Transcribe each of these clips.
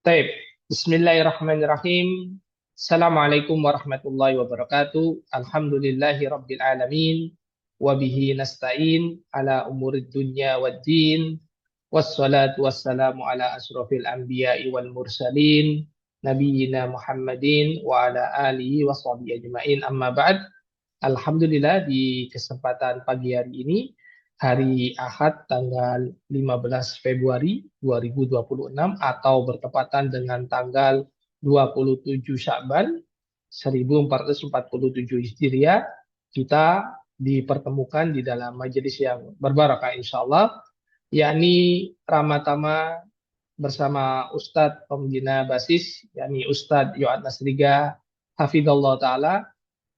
Taib. Bismillahirrahmanirrahim. Assalamualaikum warahmatullahi wabarakatuh. Alhamdulillahi rabbil alamin. Wabihi nasta'in ala umurid dunya wad din. Wassalatu wassalamu ala asrafil anbiya'i wal mursalin. Nabiyyina Muhammadin wa ala alihi wa sahbihi ajma'in. Amma ba'd. Alhamdulillah di kesempatan pagi hari ini, hari Ahad tanggal 15 Februari 2026 atau bertepatan dengan tanggal 27 Sya'ban 1447 Hijriah, kita dipertemukan di dalam majelis yang berbarakah insya Allah, yakni Ramatama bersama Ustadz Pembina Basis, yakni Ustadz Yohat Nasriga Hafidhullah Ta'ala,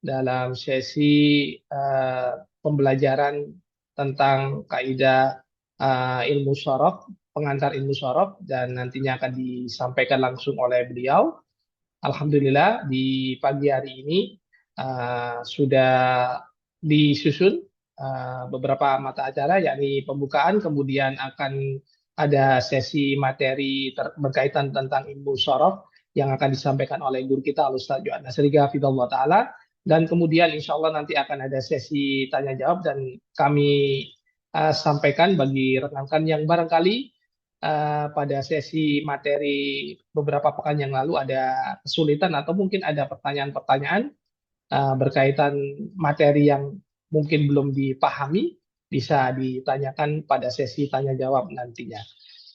dalam sesi pembelajaran tentang kaidah ilmu syaraf, pengantar ilmu syaraf, dan nantinya akan disampaikan langsung oleh beliau. Alhamdulillah di pagi hari ini sudah disusun beberapa mata acara, yakni pembukaan, kemudian akan ada sesi materi berkaitan tentang ilmu syaraf yang akan disampaikan oleh guru kita Al-Ustaz Yohan Nasriga Hafidhullah Ta'ala, dan kemudian insya Allah nanti akan ada sesi tanya jawab, dan kami sampaikan bagi rekan-rekan yang barangkali pada sesi materi beberapa pekan yang lalu ada kesulitan atau mungkin ada pertanyaan-pertanyaan berkaitan materi yang mungkin belum dipahami, bisa ditanyakan pada sesi tanya jawab nantinya.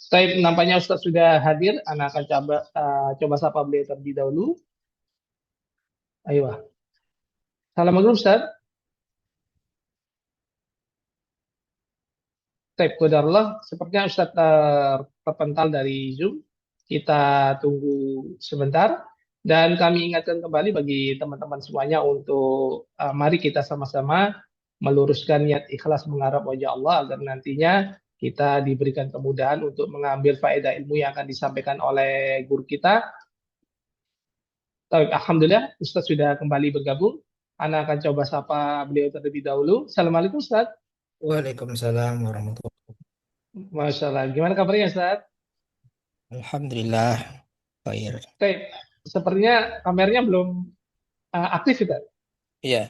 Baik, nampaknya Ustadz sudah hadir. Anak akan coba sapa beliau terlebih dahulu. Ayo. Assalamualaikum Ustadz. Baik, qadarullah. Sepertinya Ustadz terpental dari Zoom. Kita tunggu sebentar. Dan kami ingatkan kembali bagi teman-teman semuanya untuk mari kita sama-sama meluruskan niat ikhlas mengharap wajah Allah agar nantinya kita diberikan kemudahan untuk mengambil faedah ilmu yang akan disampaikan oleh guru kita. Baik, alhamdulillah Ustadz sudah kembali bergabung. Ana akan coba sapa beliau terlebih dahulu. Assalamualaikum Ustadz. Waalaikumsalam warahmatullahi wabarakatuh. Masya Allah. Gimana kabarnya Ustadz? Alhamdulillah, khair. Baik, sepertinya kameranya belum aktif Ustadz. Iya,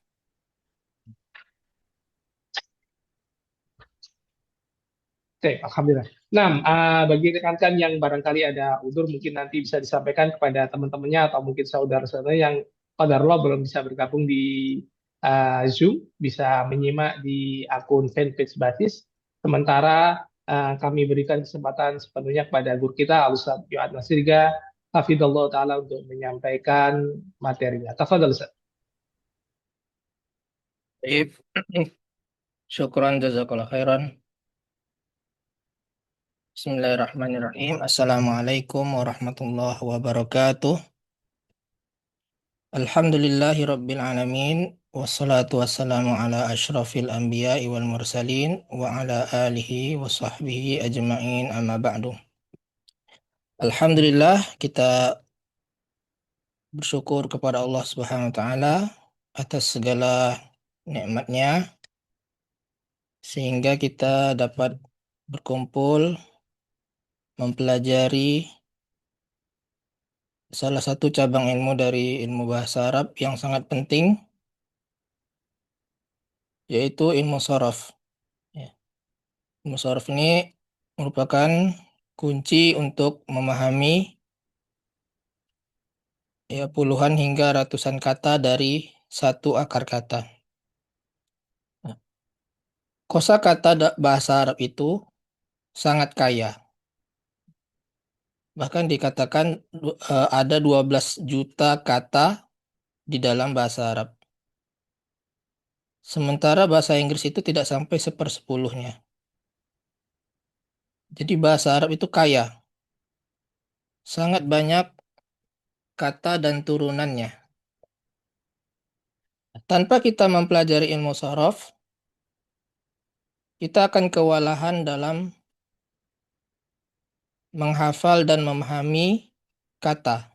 Oke, alhamdulillah. Nah, bagi rekan-rekan yang barangkali ada udzur, mungkin nanti bisa disampaikan kepada teman-temannya atau mungkin saudara-saudara yang qadarullah belum bisa bergabung di Zoom, bisa menyimak di akun fanpage Basis. Sementara kami berikan kesempatan sepenuhnya kepada guru kita, Al-Ustaz Yohat Nasriga, Hafidhullah Ta'ala, untuk menyampaikan materinya. Tafadhal Ustaz. baik. Syukran jazakallah khairan. Bismillahirrahmanirrahim. Assalamualaikum warahmatullahi wabarakatuh. Alhamdulillahi rabbil alamin. Wassalatu wassalamu ala ashrafil anbiya'i wal mursalin wa ala alihi wa sahbihi ajma'in amma ba'du. Alhamdulillah, kita bersyukur kepada Allah Subhanahu wa taala atas segala nikmatnya sehingga kita dapat berkumpul mempelajari salah satu cabang ilmu dari ilmu bahasa Arab yang sangat penting, yaitu ilmu sorof. Ya, ilmu sorof ini merupakan kunci untuk memahami ya puluhan hingga ratusan kata dari satu akar kata. Nah, kosakata bahasa Arab itu sangat kaya. Bahkan dikatakan ada 12 juta kata di dalam bahasa Arab. Sementara bahasa Inggris itu tidak sampai sepersepuluhnya. Jadi bahasa Arab itu kaya. Sangat banyak kata dan turunannya. Tanpa kita mempelajari ilmu sorof, kita akan kewalahan dalam menghafal dan memahami kata.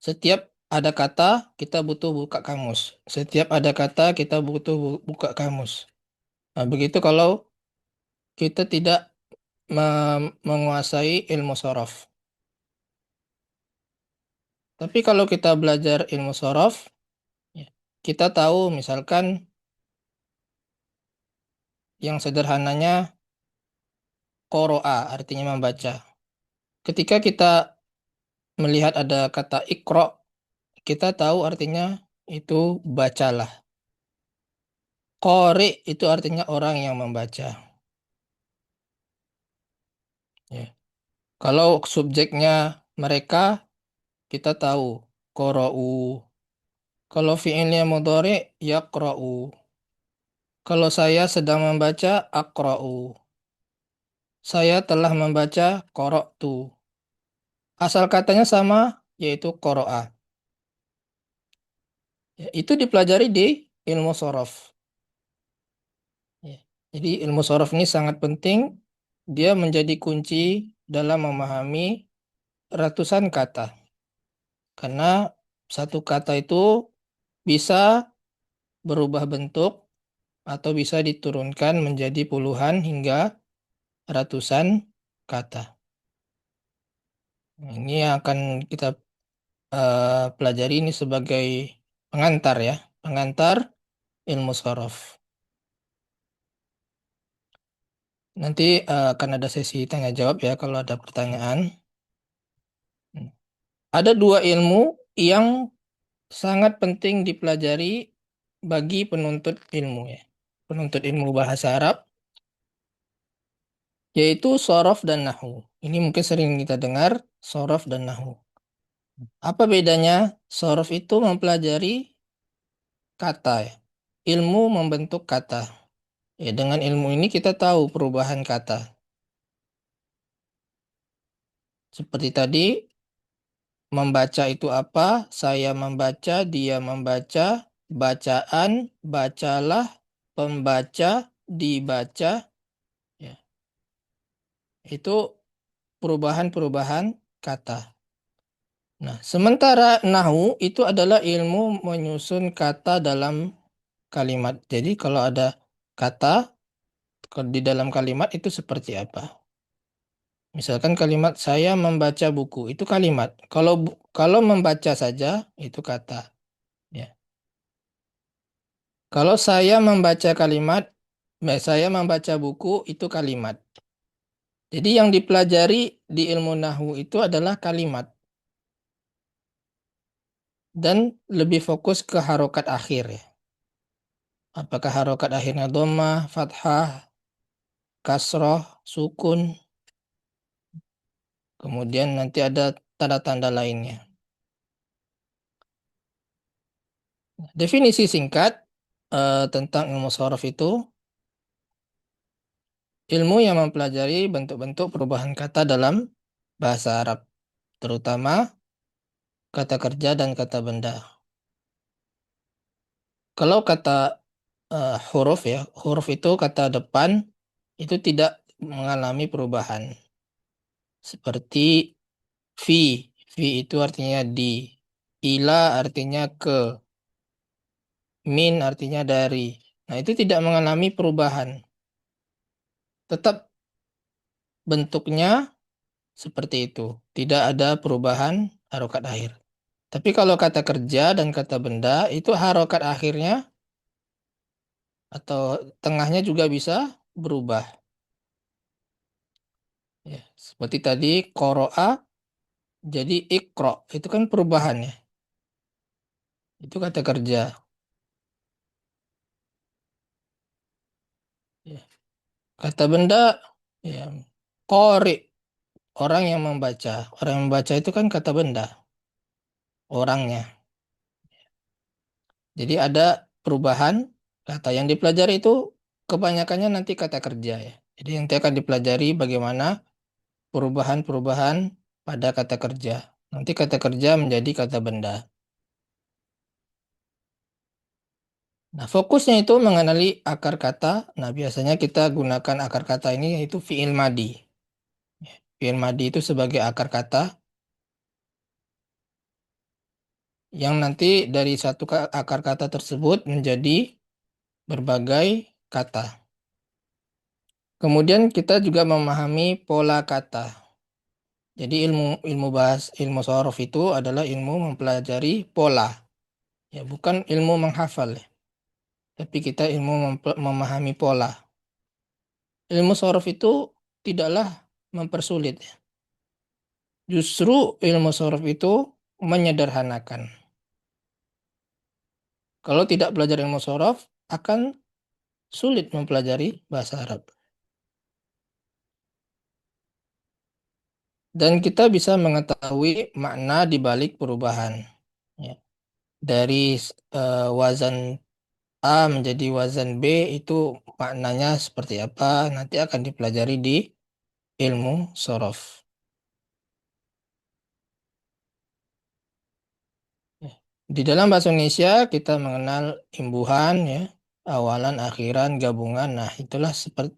Setiap ada kata, kita butuh buka kamus. Setiap ada kata, kita butuh buka kamus. Nah, begitu kalau kita tidak menguasai ilmu sorof. Tapi kalau kita belajar ilmu sorof, ya, kita tahu misalkan yang sederhananya qoro'a artinya membaca. Ketika kita melihat ada kata ikro, kita tahu artinya itu bacalah. Qori itu artinya orang yang membaca. Ya. Kalau subjeknya mereka, kita tahu qoro'u. Kalau fi'ilnya mudhari, yaqra'u. Kalau saya sedang membaca, aqra'u. Saya telah membaca, qara'tu. Asal katanya sama, yaitu qoro'a. Ya, itu dipelajari di ilmu sorof. Ya. Jadi ilmu sorof ini sangat penting. Dia menjadi kunci dalam memahami ratusan kata. Karena satu kata itu bisa berubah bentuk atau bisa diturunkan menjadi puluhan hingga ratusan kata. Ini yang akan kita pelajari ini sebagai pengantar ya, pengantar ilmu sorof. Nanti akan ada sesi tanya jawab ya kalau ada pertanyaan. Ada dua ilmu yang sangat penting dipelajari bagi penuntut ilmu ya. Penuntut ilmu bahasa Arab, yaitu sorof dan nahu. Ini mungkin sering kita dengar, sorof dan nahu. Apa bedanya? Sorof itu mempelajari kata ya. Ilmu membentuk kata. Ya, dengan ilmu ini kita tahu perubahan kata. Seperti tadi, membaca itu apa? Saya membaca, dia membaca, bacaan, bacalah, pembaca, dibaca. Ya, itu perubahan-perubahan kata. Nah, sementara nahu itu adalah ilmu menyusun kata dalam kalimat. Jadi kalau ada kata di dalam kalimat itu seperti apa? Misalkan kalimat saya membaca buku itu kalimat. Kalau membaca saja itu kata. Ya. Kalau saya membaca kalimat, saya membaca buku itu kalimat. Jadi yang dipelajari di ilmu nahwu itu adalah kalimat dan lebih fokus ke harokat akhir ya. Apakah harokat akhirnya dhammah, fathah, kasroh, sukun, kemudian nanti ada tanda-tanda lainnya. Definisi singkat tentang ilmu sorof itu ilmu yang mempelajari bentuk-bentuk perubahan kata dalam bahasa Arab, terutama kata kerja dan kata benda. Kalau kata huruf ya, huruf itu kata depan itu tidak mengalami perubahan. Seperti fi, fi itu artinya di, ila artinya ke, min artinya dari. Nah, itu tidak mengalami perubahan. Tetap bentuknya seperti itu. Tidak ada perubahan harokat akhir. Tapi kalau kata kerja dan kata benda itu harokat akhirnya atau tengahnya juga bisa berubah. Ya, seperti tadi koro'a jadi ikro itu kan perubahan ya. Itu kata kerja. Ya. Kata benda ya kori orang yang membaca. Orang yang membaca itu kan kata benda orangnya. Jadi ada perubahan kata yang dipelajari itu kebanyakannya nanti kata kerja ya. Jadi nanti akan dipelajari bagaimana perubahan-perubahan pada kata kerja. Nanti kata kerja menjadi kata benda. Nah, fokusnya itu mengenali akar kata. Nah, biasanya kita gunakan akar kata ini yaitu fi'il madi. Fi'il madi itu sebagai akar kata yang nanti dari satu akar kata tersebut menjadi berbagai kata. Kemudian kita juga memahami pola kata. Jadi ilmu sorof itu adalah ilmu mempelajari pola, ya bukan ilmu menghafal, ya. Tapi kita ilmu memahami pola. Ilmu sorof itu tidaklah mempersulit, ya. Justru ilmu sorof itu menyederhanakan. Kalau tidak belajar ilmu sorof, akan sulit mempelajari bahasa Arab. Dan kita bisa mengetahui makna di balik perubahan. Ya. Dari wazan A menjadi wazan B itu maknanya seperti apa, nanti akan dipelajari di ilmu sorof. Ya. Di dalam bahasa Indonesia kita mengenal imbuhan, ya, awalan, akhiran, gabungan. Nah, itulah seperti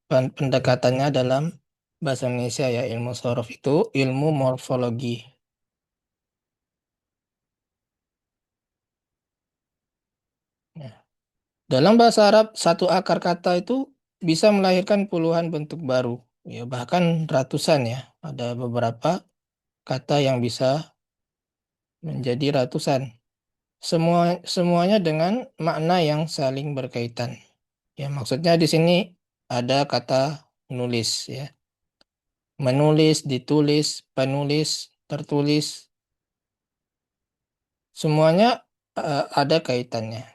pendekatannya dalam bahasa Indonesia, ya. Ilmu sorof itu ilmu morfologi. Ya. Dalam bahasa Arab, satu akar kata itu bisa melahirkan puluhan bentuk baru, ya bahkan ratusan, ya. Ada beberapa kata yang bisa menjadi ratusan. Semuanya dengan makna yang saling berkaitan. Ya, maksudnya di sini ada kata nulis, ya. Menulis, ditulis, penulis, tertulis, semuanya ada kaitannya,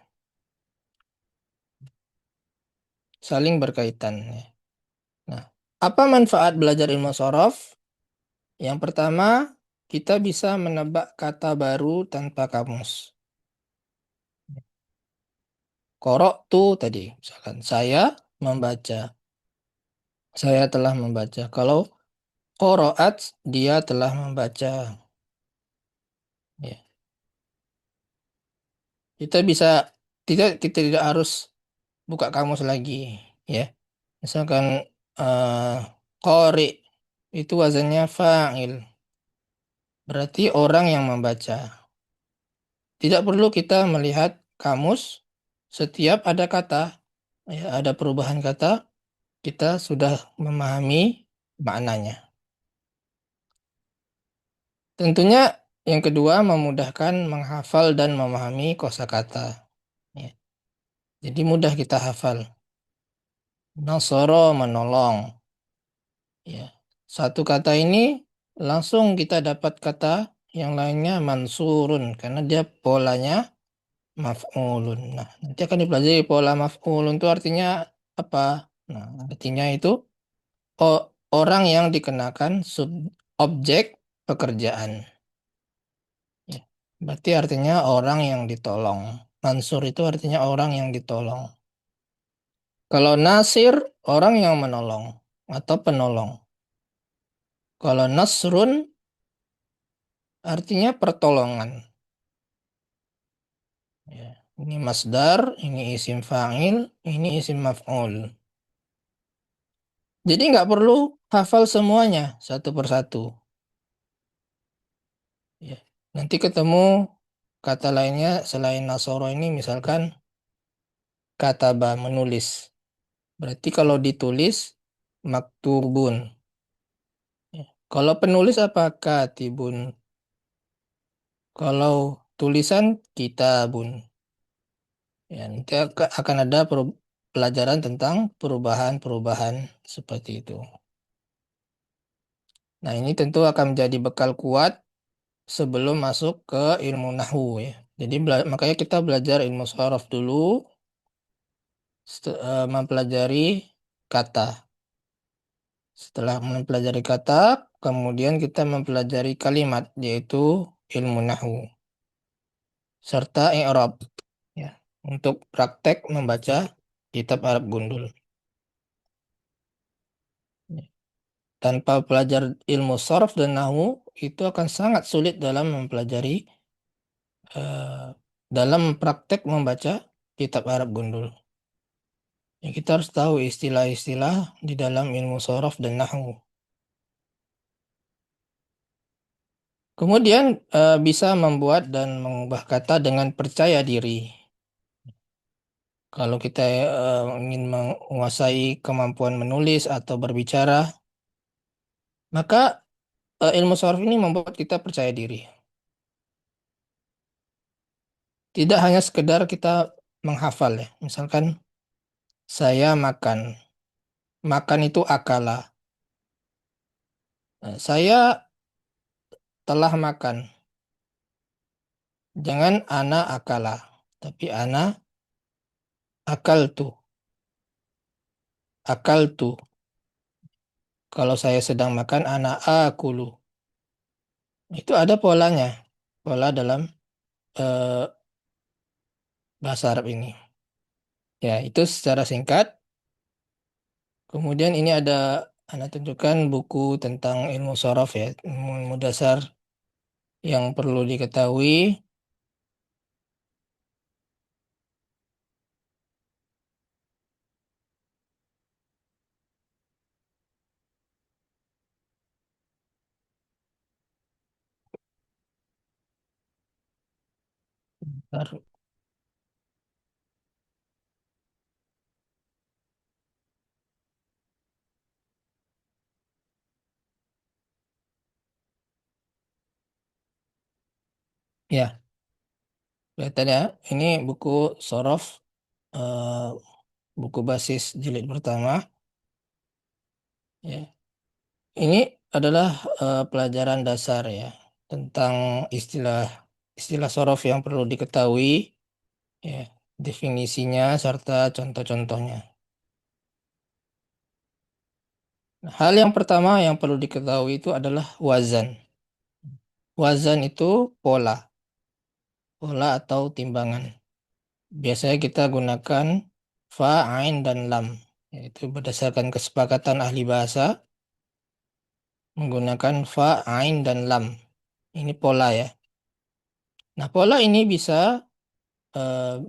saling berkaitan, ya. Nah, apa manfaat belajar ilmu sorof? Yang pertama, kita bisa menebak kata baru tanpa kamus. Korok tuh tadi, misalkan saya membaca, saya telah membaca. Kalau qoroat, dia telah membaca. Ya. Kita tidak harus buka kamus lagi, ya. Misalkan eh qori itu wazannya fa'il, berarti orang yang membaca. Tidak perlu kita melihat kamus, setiap ada kata, ya, ada perubahan kata, kita sudah memahami maknanya. Tentunya yang kedua memudahkan menghafal dan memahami kosakata. Ya. Jadi mudah kita hafal. Nasoro menolong. Ya. Satu kata ini langsung kita dapat kata yang lainnya mansurun karena dia polanya maf'ulun. Nah, nanti akan dipelajari pola maf'ulun itu artinya apa? Nah, artinya itu orang yang dikenakan objek pekerjaan. Ya. Berarti artinya orang yang ditolong. Mansur itu artinya orang yang ditolong. Kalau nasir, orang yang menolong atau penolong. Kalau nasrun, artinya pertolongan. Ya. Ini masdar, ini isim fa'il, ini isim maf'ul. Jadi nggak perlu hafal semuanya satu persatu. Ya. Nanti ketemu kata lainnya selain nasoro ini, misalkan kataba, menulis. Berarti kalau ditulis, maktubun. Ya. Kalau penulis apa? Katibun. Kalau tulisan, kitabun. Ya, nanti akan ada pelajaran tentang perubahan-perubahan seperti itu. Nah, ini tentu akan menjadi bekal kuat sebelum masuk ke ilmu nahwu, ya. Jadi makanya kita belajar ilmu sorof dulu, mempelajari kata. Setelah mempelajari kata, kemudian kita mempelajari kalimat, yaitu ilmu nahwu serta i'rab, ya, untuk praktek membaca kitab Arab gundul. Ya. Tanpa belajar ilmu sorof dan nahwu, itu akan sangat sulit dalam mempelajari, eh, dalam praktek membaca kitab Arab gundul. Ya, kita harus tahu istilah-istilah di dalam ilmu sorof dan nahwu. Kemudian bisa membuat dan mengubah kata dengan percaya diri. Kalau kita ingin menguasai kemampuan menulis atau berbicara, maka ilmu sorof ini membuat kita percaya diri. Tidak hanya sekedar kita menghafal ya. Misalkan saya makan. Makan itu akala. Saya telah makan. Jangan ana akala, tapi ana akal tuh. Akal tuh. Kalau saya sedang makan, ana akulu. Itu ada polanya. Pola dalam eh, bahasa Arab ini. Ya, itu secara singkat. Kemudian ini ada Anda tunjukkan buku tentang ilmu sorof ya, ilmu dasar yang perlu diketahui. Bentar. Ya, kelihatan ya. Ini buku sorof, eh, buku basis jilid pertama. Ya, ini adalah pelajaran dasar ya tentang istilah istilah sorof yang perlu diketahui, ya, definisinya serta contoh-contohnya. Hal yang pertama yang perlu diketahui itu adalah wazan. Wazan itu pola, pola atau timbangan. Biasanya kita gunakan fa, ain, dan lam. Yaitu berdasarkan kesepakatan ahli bahasa menggunakan fa, ain, dan lam. Ini pola ya. Nah, pola ini bisa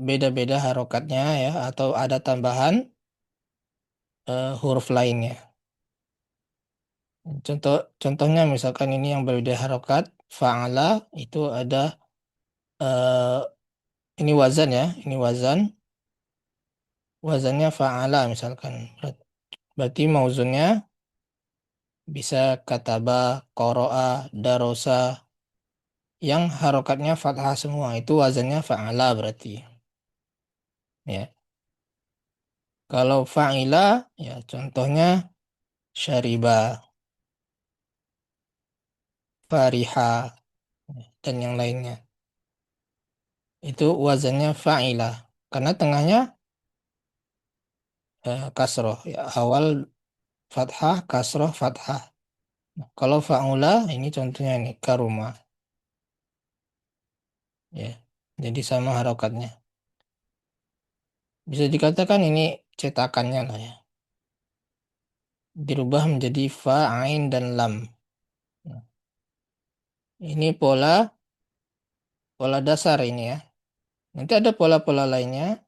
beda-beda harokatnya ya, atau ada tambahan huruf lainnya. Contohnya misalkan ini yang berbeda harokat, fa'ala itu ada eh, ini wazan ya, ini wazan, wazannya fa'ala misalkan. Berarti mauzunnya bisa kataba, qoro'a, darosa, yang harokatnya fathah semua, itu wazannya fa'ala berarti. Ya. Kalau fa'ila, ya contohnya syariba, fariha, dan yang lainnya. Itu wazannya fa'ila. Karena tengahnya kasroh. Ya, awal fathah, kasroh, fathah. Nah, kalau fa'ula, ini contohnya nih, karuma. Ya. Jadi sama harokatnya. Bisa dikatakan ini cetakannya lah ya. Dirubah menjadi fa, ain, dan lam. Nah, ini pola dasar ini ya. Nanti ada pola-pola lainnya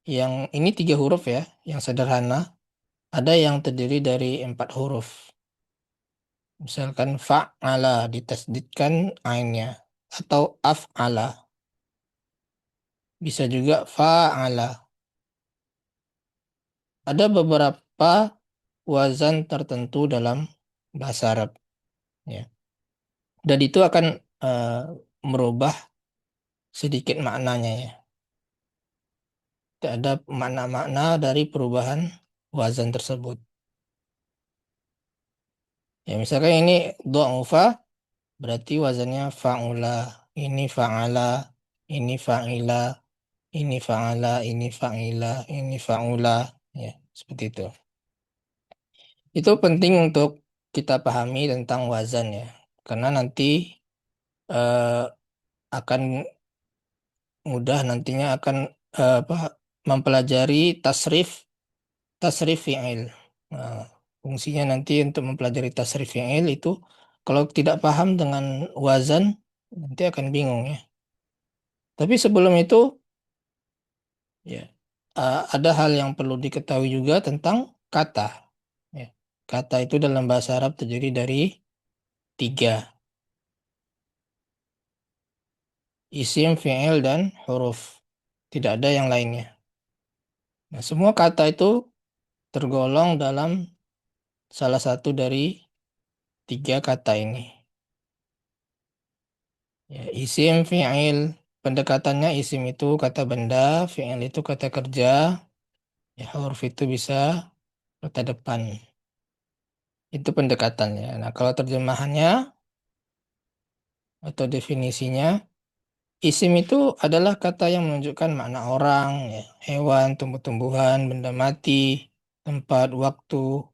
yang ini 3 huruf ya, yang sederhana. Ada yang terdiri dari 4 huruf. Misalkan fa'ala ditasdidkan ainnya atau af'ala. Bisa juga fa'ala. Ada beberapa wazan tertentu dalam bahasa Arab ya. Dan itu akan eh, merubah sedikit maknanya ya. Ada makna-makna dari perubahan wazan tersebut. Ya misalkan ini du'ufa berarti wazannya fa'ula, ini fa'ala, ini fa'ila, ini fa'ala, ini fa'ila, ini fa'ula, ya, seperti itu. Itu penting untuk kita pahami tentang wazan ya. Karena nanti eh, akan mudah nantinya akan apa mempelajari tasrif fi'il. Nah, fungsinya nanti untuk mempelajari tasrif fi'il itu kalau tidak paham dengan wazan nanti akan bingung ya. Tapi sebelum itu ya ada hal yang perlu diketahui juga tentang kata. Ya. Kata itu dalam bahasa Arab terdiri dari 3, isim, fi'il, dan huruf. Tidak ada yang lainnya. Nah, semua kata itu tergolong dalam salah satu dari tiga kata ini. Ya, isim, fi'il. Pendekatannya isim itu kata benda, fi'il itu kata kerja, ya, huruf itu bisa kata depan. Itu pendekatannya. Nah, kalau terjemahannya atau definisinya, isim itu adalah kata yang menunjukkan makna orang, ya, hewan, tumbuh-tumbuhan, benda mati, tempat, waktu,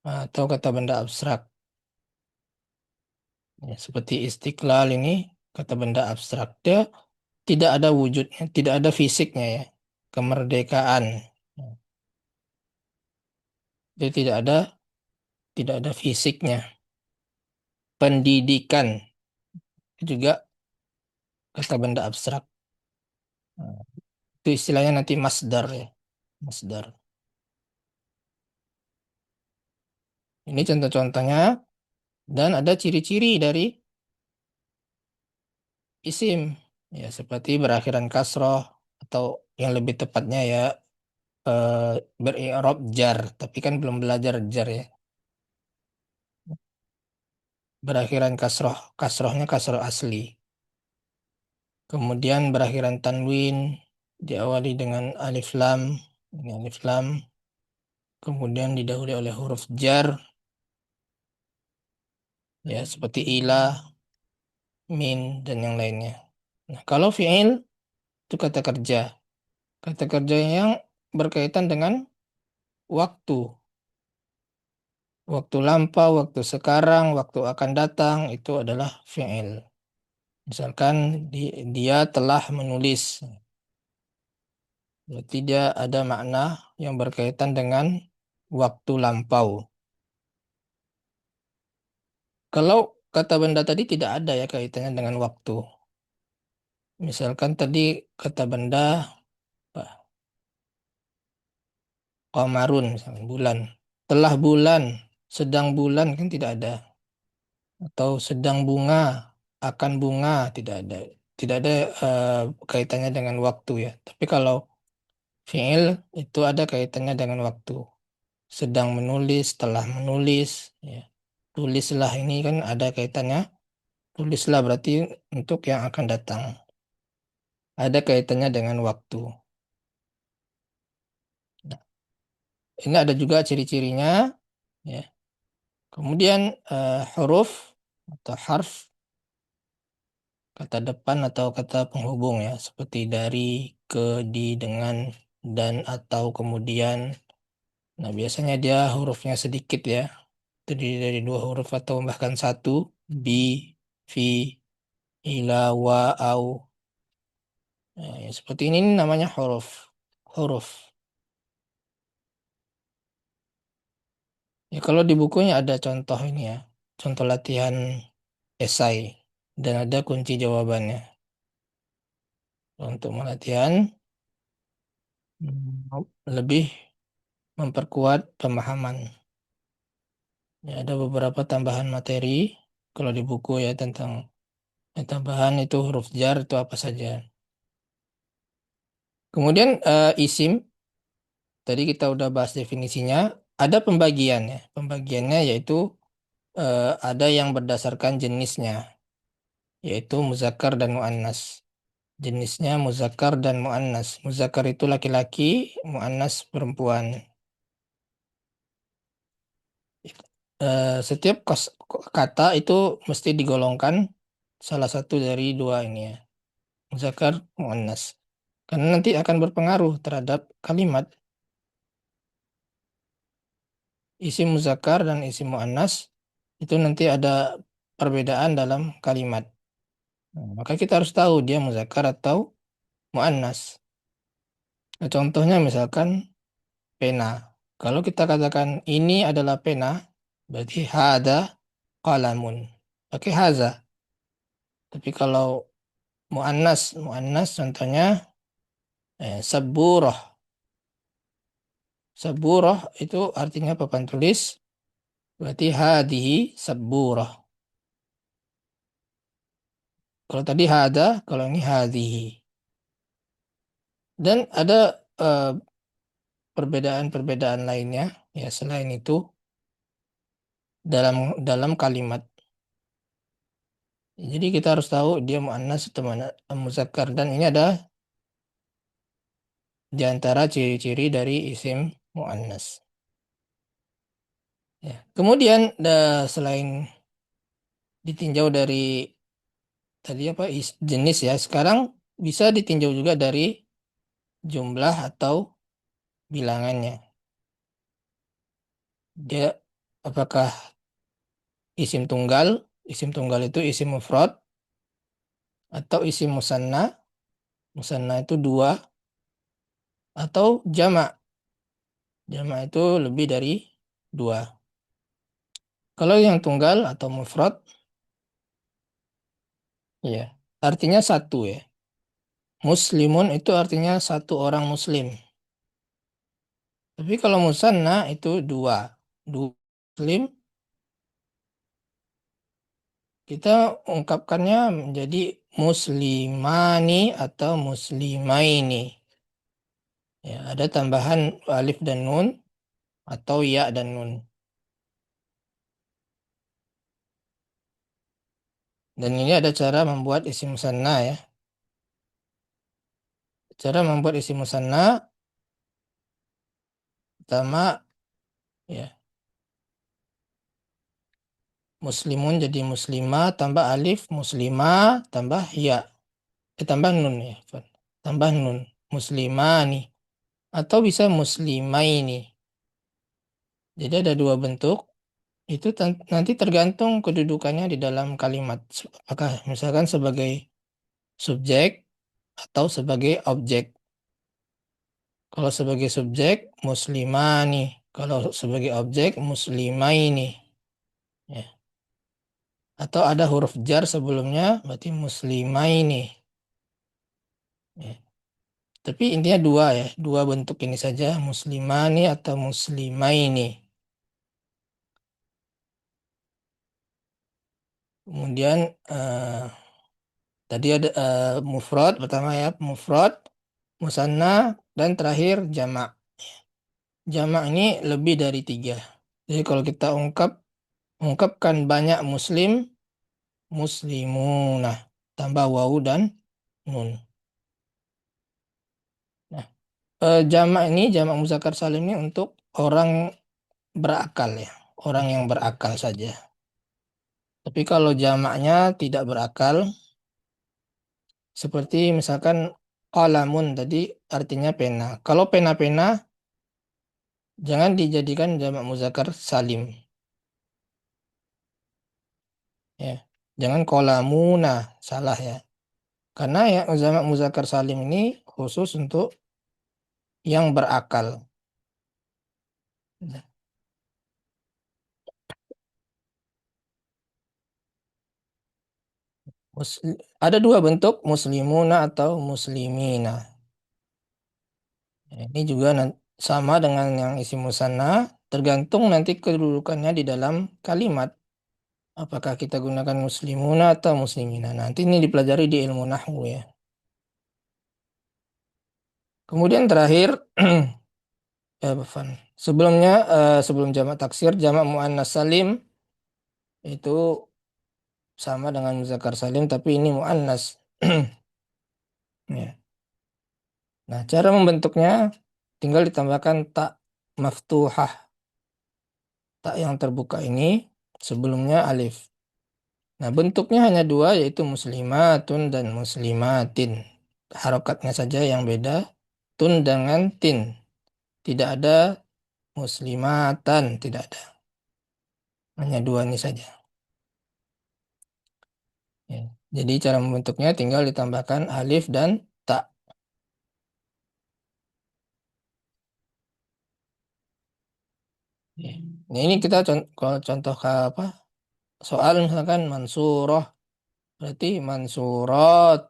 atau kata benda abstrak. Ya, seperti istiqlal ini kata benda abstrak. Dia tidak ada wujudnya, tidak ada fisiknya ya. Kemerdekaan. Ya, dia tidak ada fisiknya. Pendidikan itu juga kata benda abstrak. Nah, itu istilahnya nanti masdar ya. Masdar. Ini contoh-contohnya dan ada ciri-ciri dari isim ya seperti berakhiran kasroh atau yang lebih tepatnya ya eh, beri'rab jar, tapi kan belum belajar jar ya. Berakhiran kasroh, kasrohnya kasroh asli. Kemudian berakhiran tanwin diawali dengan alif lam, ini alif lam, kemudian didahului oleh huruf jar ya seperti ila, min dan yang lainnya. Nah, kalau fi'il itu kata kerja. Kata kerja yang berkaitan dengan waktu. Waktu lampau, waktu sekarang, waktu akan datang itu adalah fi'il. Misalkan dia telah menulis. Berarti dia ada makna yang berkaitan dengan waktu lampau. Kalau kata benda tadi tidak ada ya kaitannya dengan waktu. Misalkan tadi kata benda apa, qamarun, misalkan bulan. Telah bulan, sedang bulan kan tidak ada. Atau sedang bunga, akan bunga tidak ada. Tidak ada kaitannya dengan waktu ya. Tapi kalau fi'il itu ada kaitannya dengan waktu. Sedang menulis, telah menulis, ya. Tulislah ini kan ada kaitannya. Tulislah berarti untuk yang akan datang. Ada kaitannya dengan waktu. Nah, ini ada juga ciri-cirinya, ya. Kemudian huruf atau harf kata depan atau kata penghubung ya, seperti dari, ke, di, dengan, dan, atau, kemudian. Nah, biasanya dia hurufnya sedikit ya, terdiri dari dua huruf atau bahkan satu, bi, fi, ila, wa, au. Nah, ya, seperti ini namanya huruf. Huruf. Ya, kalau di bukunya ada contoh ini ya, contoh latihan esai dan ada kunci jawabannya. Untuk latihan lebih memperkuat pemahaman. Ya, ada beberapa tambahan materi kalau di buku ya tentang tambahan itu huruf jar itu apa saja. Kemudian isim tadi kita udah bahas definisinya. Ada pembagiannya. Pembagiannya yaitu ada yang berdasarkan jenisnya, yaitu muzakkar dan muannas. Jenisnya muzakkar dan muannas. Muzakkar itu laki-laki, muannas perempuan. Setiap kata itu mesti digolongkan salah satu dari dua ini ya, muzakkar, muannas. Karena nanti akan berpengaruh terhadap kalimat. Isim muzakkar dan isim muannas itu nanti ada perbedaan dalam kalimat. Nah, maka kita harus tahu dia muzakkar atau muannas. Nah, contohnya misalkan pena. Kalau kita katakan ini adalah pena, berarti hada qalamun. Pakai haza. Tapi kalau muannas, muannas contohnya saburah. Saburah itu artinya papan tulis, berarti hadihi saburah. Kalau tadi hada, kalau ini hadihi. Dan ada perbedaan-perbedaan lainnya ya selain itu dalam dalam kalimat. Jadi kita harus tahu dia muannas atau muzakkar dan ini ada di antara ciri-ciri dari isim muannas. Ya. Kemudian selain ditinjau dari tadi apa jenis ya, sekarang bisa ditinjau juga dari jumlah atau bilangannya. Dia apakah isim tunggal itu isim mufrad atau isim musanna, musanna itu dua atau jamak, jamak itu lebih dari dua. Kalau yang tunggal atau mufrad, ya artinya satu ya. Muslimun itu artinya satu orang muslim. Tapi kalau musanna itu dua, dua muslim kita ungkapkannya menjadi muslimani atau muslimaini. Ya, ada tambahan alif dan nun atau ya dan nun. Dan ini ada cara membuat isim musanna ya. Cara membuat isim musanna pertama ya muslimun jadi muslimah tambah alif muslimah tambah ya tambah nun ya. Tambah nun muslimani atau bisa muslimaini. Jadi ada dua bentuk. Itu nanti tergantung kedudukannya di dalam kalimat. Apakah misalkan sebagai subjek atau sebagai objek. Kalau sebagai subjek, muslimani. Kalau sebagai objek, muslimaini. Ya. Atau ada huruf jar sebelumnya, berarti muslimaini. Ya. Tapi intinya dua ya, dua bentuk ini saja, muslimani atau muslimaini. Kemudian tadi ada mufrad pertama ya, mufrad, musanna, dan terakhir jamak. Jamak ini lebih dari tiga. Jadi kalau kita ungkapkan banyak muslim, muslimunah, tambah wawu dan nun. Nah, jamak ini, jamak muzakkar salim ini untuk orang berakal ya, orang yang berakal saja. Tapi kalau jamaknya tidak berakal, seperti misalkan qalamun tadi artinya pena. Kalau pena-pena jangan dijadikan jamak muzakkar salim. Ya, jangan qalamuna, salah ya. Karena ya jamak muzakkar salim ini khusus untuk yang berakal. Nah, ada dua bentuk muslimuna atau muslimina. Ini juga sama dengan yang isi musanna, tergantung nanti kedudukannya di dalam kalimat. Apakah kita gunakan muslimuna atau muslimina. Nanti ini dipelajari di ilmu nahwu ya. Kemudian terakhir, Van. Sebelumnya, sebelum jamak taksir, jamak muannas salim itu sama dengan muzakkar salim, tapi ini muannas. Ya. Nah, cara membentuknya tinggal ditambahkan tak maftuhah. Tak yang terbuka ini sebelumnya alif. Nah, bentuknya hanya dua yaitu muslimatun dan muslimatin. Harokatnya saja yang beda. Tun dengan tin. Tidak ada muslimatan, tidak ada. Hanya dua ini saja. Ya. Jadi cara membentuknya tinggal ditambahkan alif dan tak. Ya. Nah, ini kita kalau contoh ke apa? Soal misalkan mansuroh. Berarti mansurot.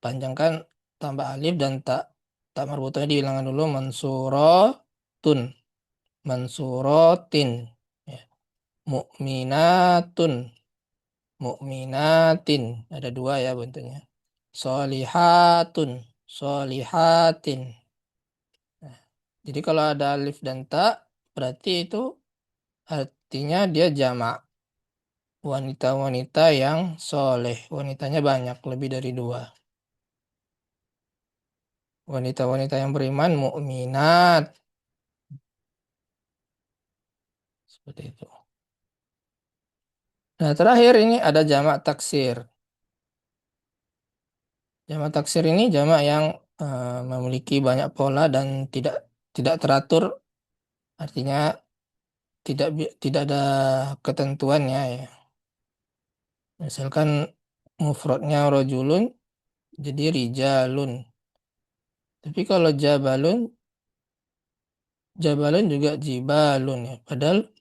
Panjangkan tambah alif dan tak. Tak marbutnya dihilangkan dulu mansurotun. Mansurotin. Ya. Mu'minatun. Mu'minatin. Ada dua ya bentuknya. Solihatun. Solihatin. Jadi kalau ada alif dan ta, berarti itu artinya dia jamak. Wanita-wanita yang soleh. Wanitanya banyak, lebih dari dua. Wanita-wanita yang beriman, mukminat. Seperti itu. Nah, terakhir ini ada jamak taksir. Jamak taksir ini jamak yang memiliki banyak pola dan tidak tidak teratur, artinya tidak ada ketentuannya ya. Misalkan mufradnya rojulun jadi rijalun. Tapi kalau jabalun juga jibalun ya. Padahal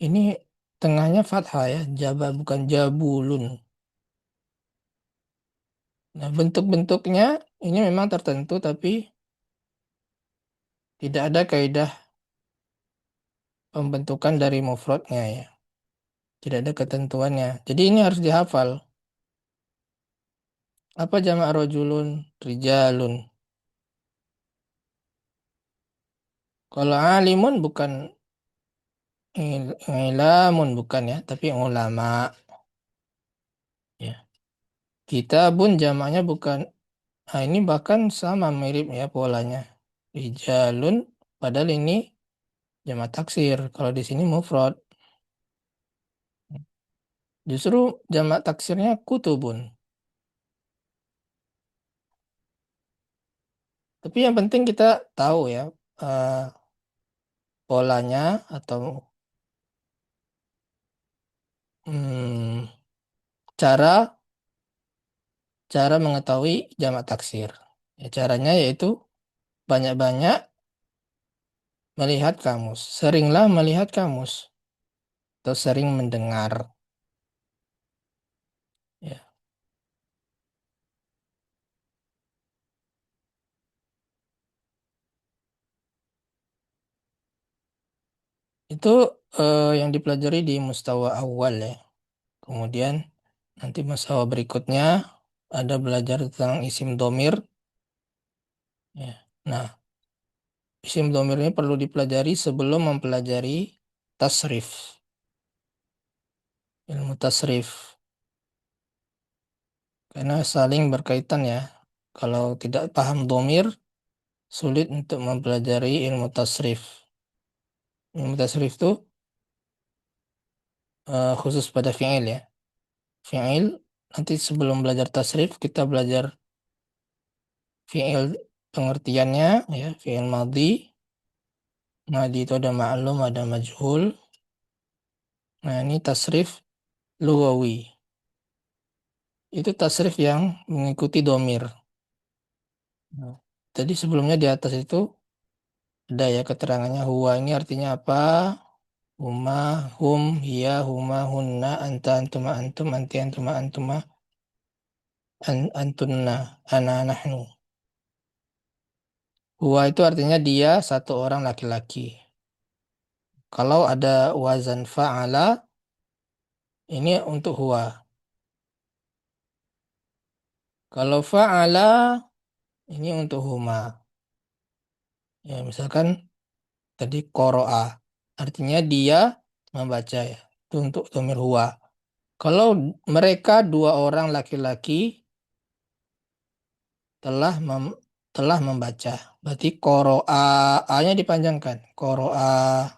ini tengahnya fathah ya, jaba bukan jabulun. Nah, bentuk-bentuknya ini memang tertentu tapi tidak ada kaidah pembentukan dari mufradnya ya. Tidak ada ketentuannya. Jadi ini harus dihafal. Apa jamak rojulun? Rijalun. Kalau alimun bukan ilamun bukan ya, tapi ulama ya. Kitabun jamaknya bukan. Nah, ini bahkan sama mirip ya polanya. Rijalun padahal ini jamak taksir. Kalau di sini mufrad. Justru jamak taksirnya kutubun. Tapi yang penting kita tahu ya eh, polanya atau hmm, cara cara mengetahui jamak taksir. Ya, caranya yaitu banyak-banyak melihat kamus. Seringlah melihat kamus atau sering mendengar. Ya. Itu yang dipelajari di mustawa awal ya. Kemudian nanti mustawa berikutnya ada belajar tentang isim domir. Ya. Nah, isim domir ini perlu dipelajari sebelum mempelajari tasrif, ilmu tasrif. Karena saling berkaitan ya. Kalau tidak paham domir, sulit untuk mempelajari ilmu tasrif. Ilmu tasrif itu khusus pada fi'il ya. Fi'il, nanti sebelum belajar tasrif, kita belajar fi'il pengertiannya ya, fi'il madhi. Madhi itu ada ma'lum, ada majhul. Nah, ini tasrif lugawi. Itu tasrif yang mengikuti domir. Nah, tadi sebelumnya di atas itu ada ya keterangannya huwa ini artinya apa? Huma, hum, hiya, huma, hunna, anta, antuma, antum, anti, antuma, antuma, antunna, ana, nahnu. Huwa itu artinya dia satu orang laki-laki. Kalau ada wazan fa'ala, ini untuk huwa. Kalau fa'ala, ini untuk huma. Ya, misalkan tadi qoro'a, artinya dia membaca ya. Itu untuk domir huwa. Kalau mereka dua orang laki-laki telah telah membaca. Berarti qoro'a, A-nya dipanjangkan. Qoro'a.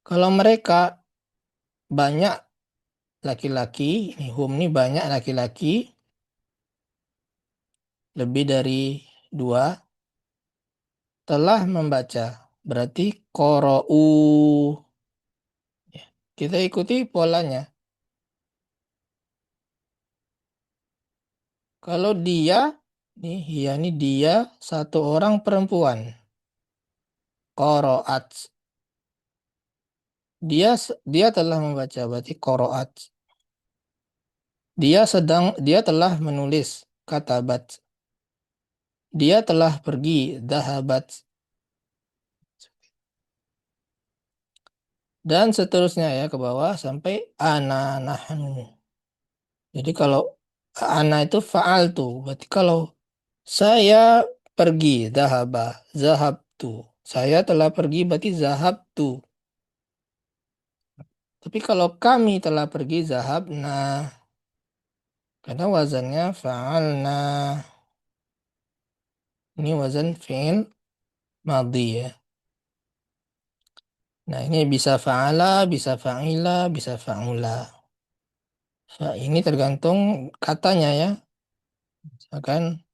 Kalau mereka banyak laki-laki, ini hum ini banyak laki-laki, lebih dari dua, telah membaca. Berarti qoro'u. Ya, kita ikuti polanya. Kalau dia, nih, ya ini dia satu orang perempuan. Qoro'at. Dia telah membaca, berarti qoro'at. Dia telah menulis, katabat. Dia telah pergi, dahabat. Dan seterusnya ya ke bawah sampai ana nahnu. Jadi kalau ana itu faal tuh. Berarti kalau saya pergi, dahaba, zahabtu. Saya telah pergi berarti zahab tu. Tapi kalau kami telah pergi zahab nah, karena wazannya fa'alna. Ini wazan fi'il madhi ya. Nah, ini bisa fa'ala, bisa fa'ila, bisa fa'ula. Ini tergantung katanya ya. Misalkan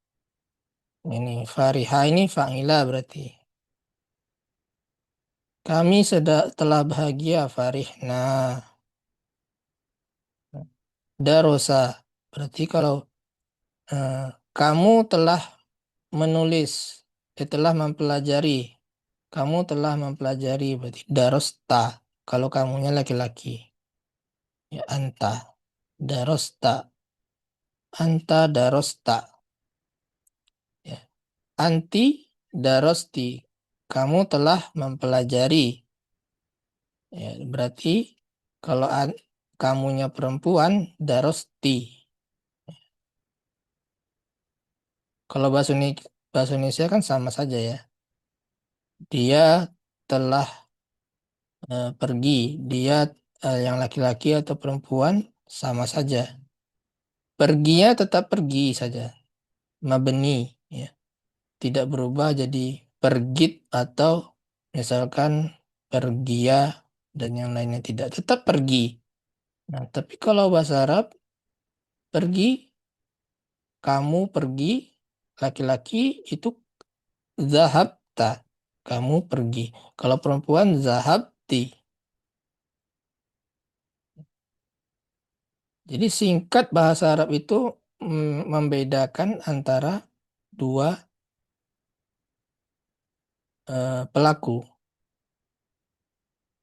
ini fariha ini fa'ila berarti. Kami telah bahagia farihna. Darosa. Berarti kalau eh, kamu telah menulis, telah mempelajari. Kamu telah mempelajari berarti darosta. Kalau kamunya laki-laki. Ya anta. Darosta. Anta darosta. Ya. Anti darosti. Kamu telah mempelajari. Ya, berarti kalau kamunya perempuan darosti. Kalau bahasa Indonesia kan sama saja ya. Dia telah pergi. Dia yang laki-laki atau perempuan sama saja. Perginya tetap pergi saja. Mabni ya. Tidak berubah jadi pergit atau misalkan pergia dan yang lainnya tidak. Tetap pergi. Nah, tapi kalau bahasa Arab pergi, kamu pergi, laki-laki itu zahabta. Kamu pergi. Kalau perempuan zahabti. Jadi singkat bahasa Arab itu membedakan antara dua pelaku.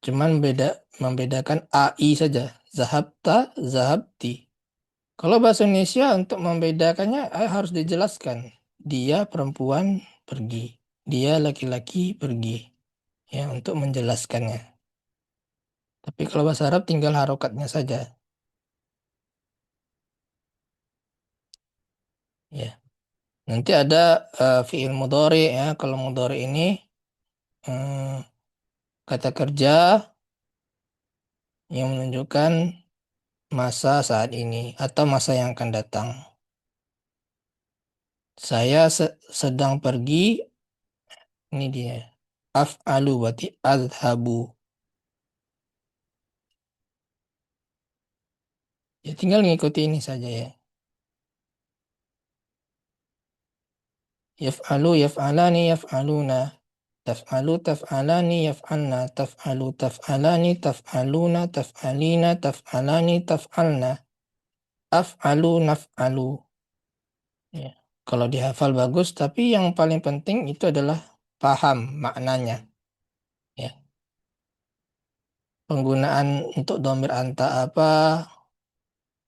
Cuman membedakan AI saja. Zahabta, zahabti. Kalau bahasa Indonesia untuk membedakannya harus dijelaskan. Dia perempuan pergi. Dia laki-laki pergi. Ya, untuk menjelaskannya. Tapi kalau bahasa Arab tinggal harokatnya saja. Ya. Nanti ada fiil mudhari ya. Kalau mudhari ini hmm, kata kerja yang menunjukkan masa saat ini atau masa yang akan datang. Saya sedang pergi, ini dia. Af'alu berarti azhabu. Ya tinggal ngikuti ini saja ya. Yaf'alu, yaf'alani, yaf'aluna. Taf'alu, taf'alani, yaf'alna. Taf'alu, taf'alani, taf'aluna, taf'alina, taf'alani, taf'alna. Af'alu, naf'alu. Ya. Kalau dihafal bagus, tapi yang paling penting itu adalah paham maknanya. Ya. Penggunaan untuk domir anta apa,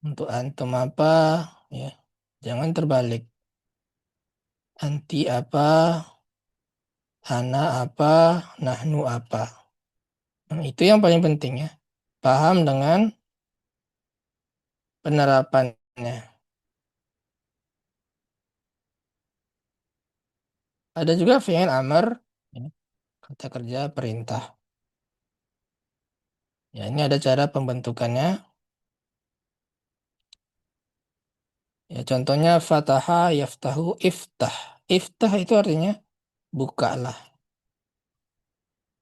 untuk antum apa, ya. Jangan terbalik. Anti apa, ana apa, nahnu apa. Nah, itu yang paling penting ya. Paham dengan penerapannya. Ada juga fi'il amr, ya, kata kerja perintah. Ya, ini ada cara pembentukannya. Ya, contohnya fataha, yaftahu, iftah. Iftah itu artinya bukalah.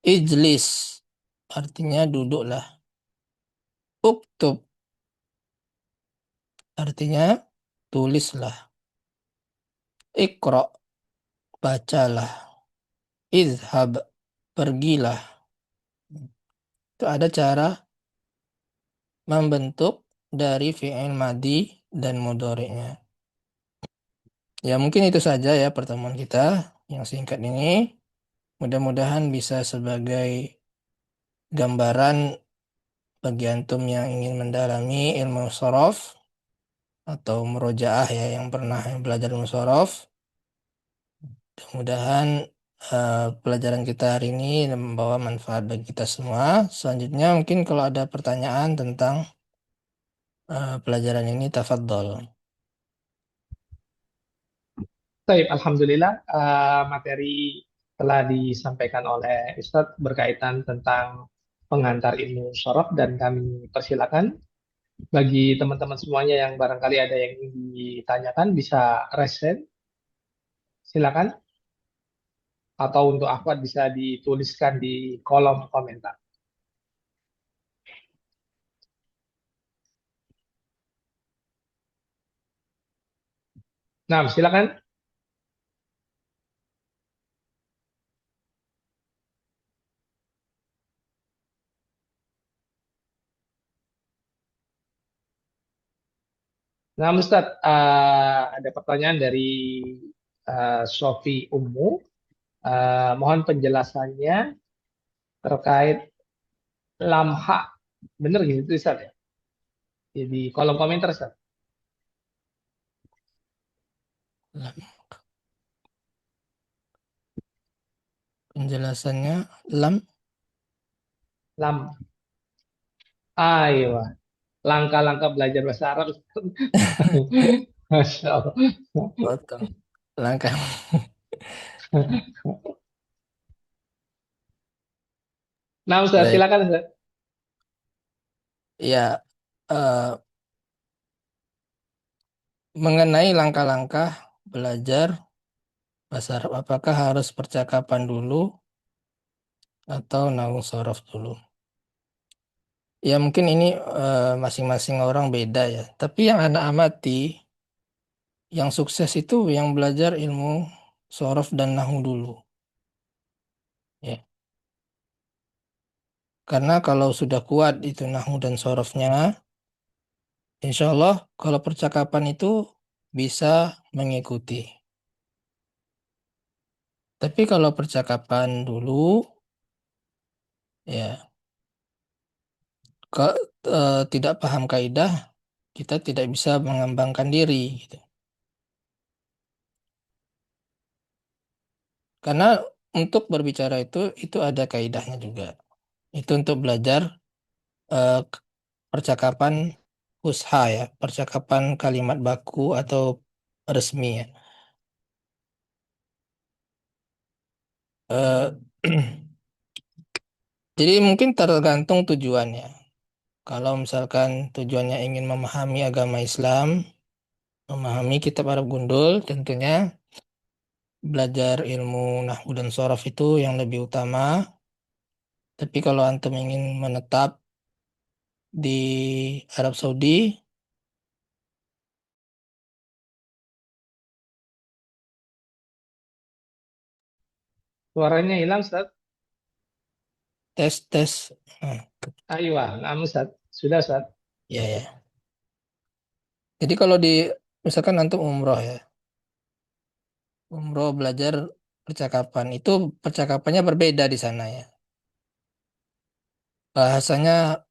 Ijlis artinya duduklah. Uktub artinya tulislah. Iqra bacalah. Izhab pergilah. Itu ada cara membentuk dari fi'il madi dan mudhari'nya. Ya mungkin itu saja ya pertemuan kita yang singkat ini. Mudah-mudahan bisa sebagai gambaran bagi antum yang ingin mendalami ilmu sorof atau murojaah ya yang pernah belajar ilmu sorof. Mudah-mudahan pelajaran kita hari ini membawa manfaat bagi kita semua. Selanjutnya mungkin kalau ada pertanyaan tentang pelajaran ini, tafadhol. Baik, Alhamdulillah materi telah disampaikan oleh Ustadz berkaitan tentang pengantar ilmu syaraf dan kami persilakan bagi teman-teman semuanya yang barangkali ada yang ingin ditanyakan bisa resen, silakan atau untuk akhwat bisa dituliskan di kolom komentar. Nah, silakan. Nah, Ustadz, ada pertanyaan dari Sofi Ummu. Mohon penjelasannya terkait lamha. Bener gitu, Ustadz ya? Di kolom komentar, Ustadz. Lam. Penjelasannya lam. Lam. Ayo, langkah-langkah belajar bahasa Arab. Masya Allah. Potong. Langkah. Nah, Ustadz, Baik. silakan, Ustadz. Ya, mengenai langkah-langkah belajar bahasa Arab, apakah harus percakapan dulu atau nahwu sorof dulu? Ya mungkin ini masing-masing orang beda ya. Tapi yang anak amati, yang sukses itu yang belajar ilmu sorof dan nahwu dulu. Ya. Karena kalau sudah kuat itu nahwu dan sorofnya, insya Allah kalau percakapan itu bisa mengikuti. Tapi kalau percakapan dulu, ya ke, tidak paham kaidah, kita tidak bisa mengembangkan diri. Gitu. Karena untuk berbicara itu ada kaidahnya juga. Itu untuk belajar eh, percakapan fusha ya, percakapan kalimat baku atau resmi ya. Eh, jadi mungkin tergantung tujuannya. Kalau misalkan tujuannya ingin memahami agama Islam, memahami kitab Arab Gundul, tentunya belajar ilmu nahwu dan sorof itu yang lebih utama. Tapi kalau antum ingin menetap di Arab Saudi, Suaranya hilang, Ustadz. tes. Nah, Ayo, nah, Ustadz. Sudah, Ustadz. ya ya. Jadi kalau di misalkan antum umroh ya, umroh belajar percakapan itu percakapannya berbeda di sana ya. Bahasanya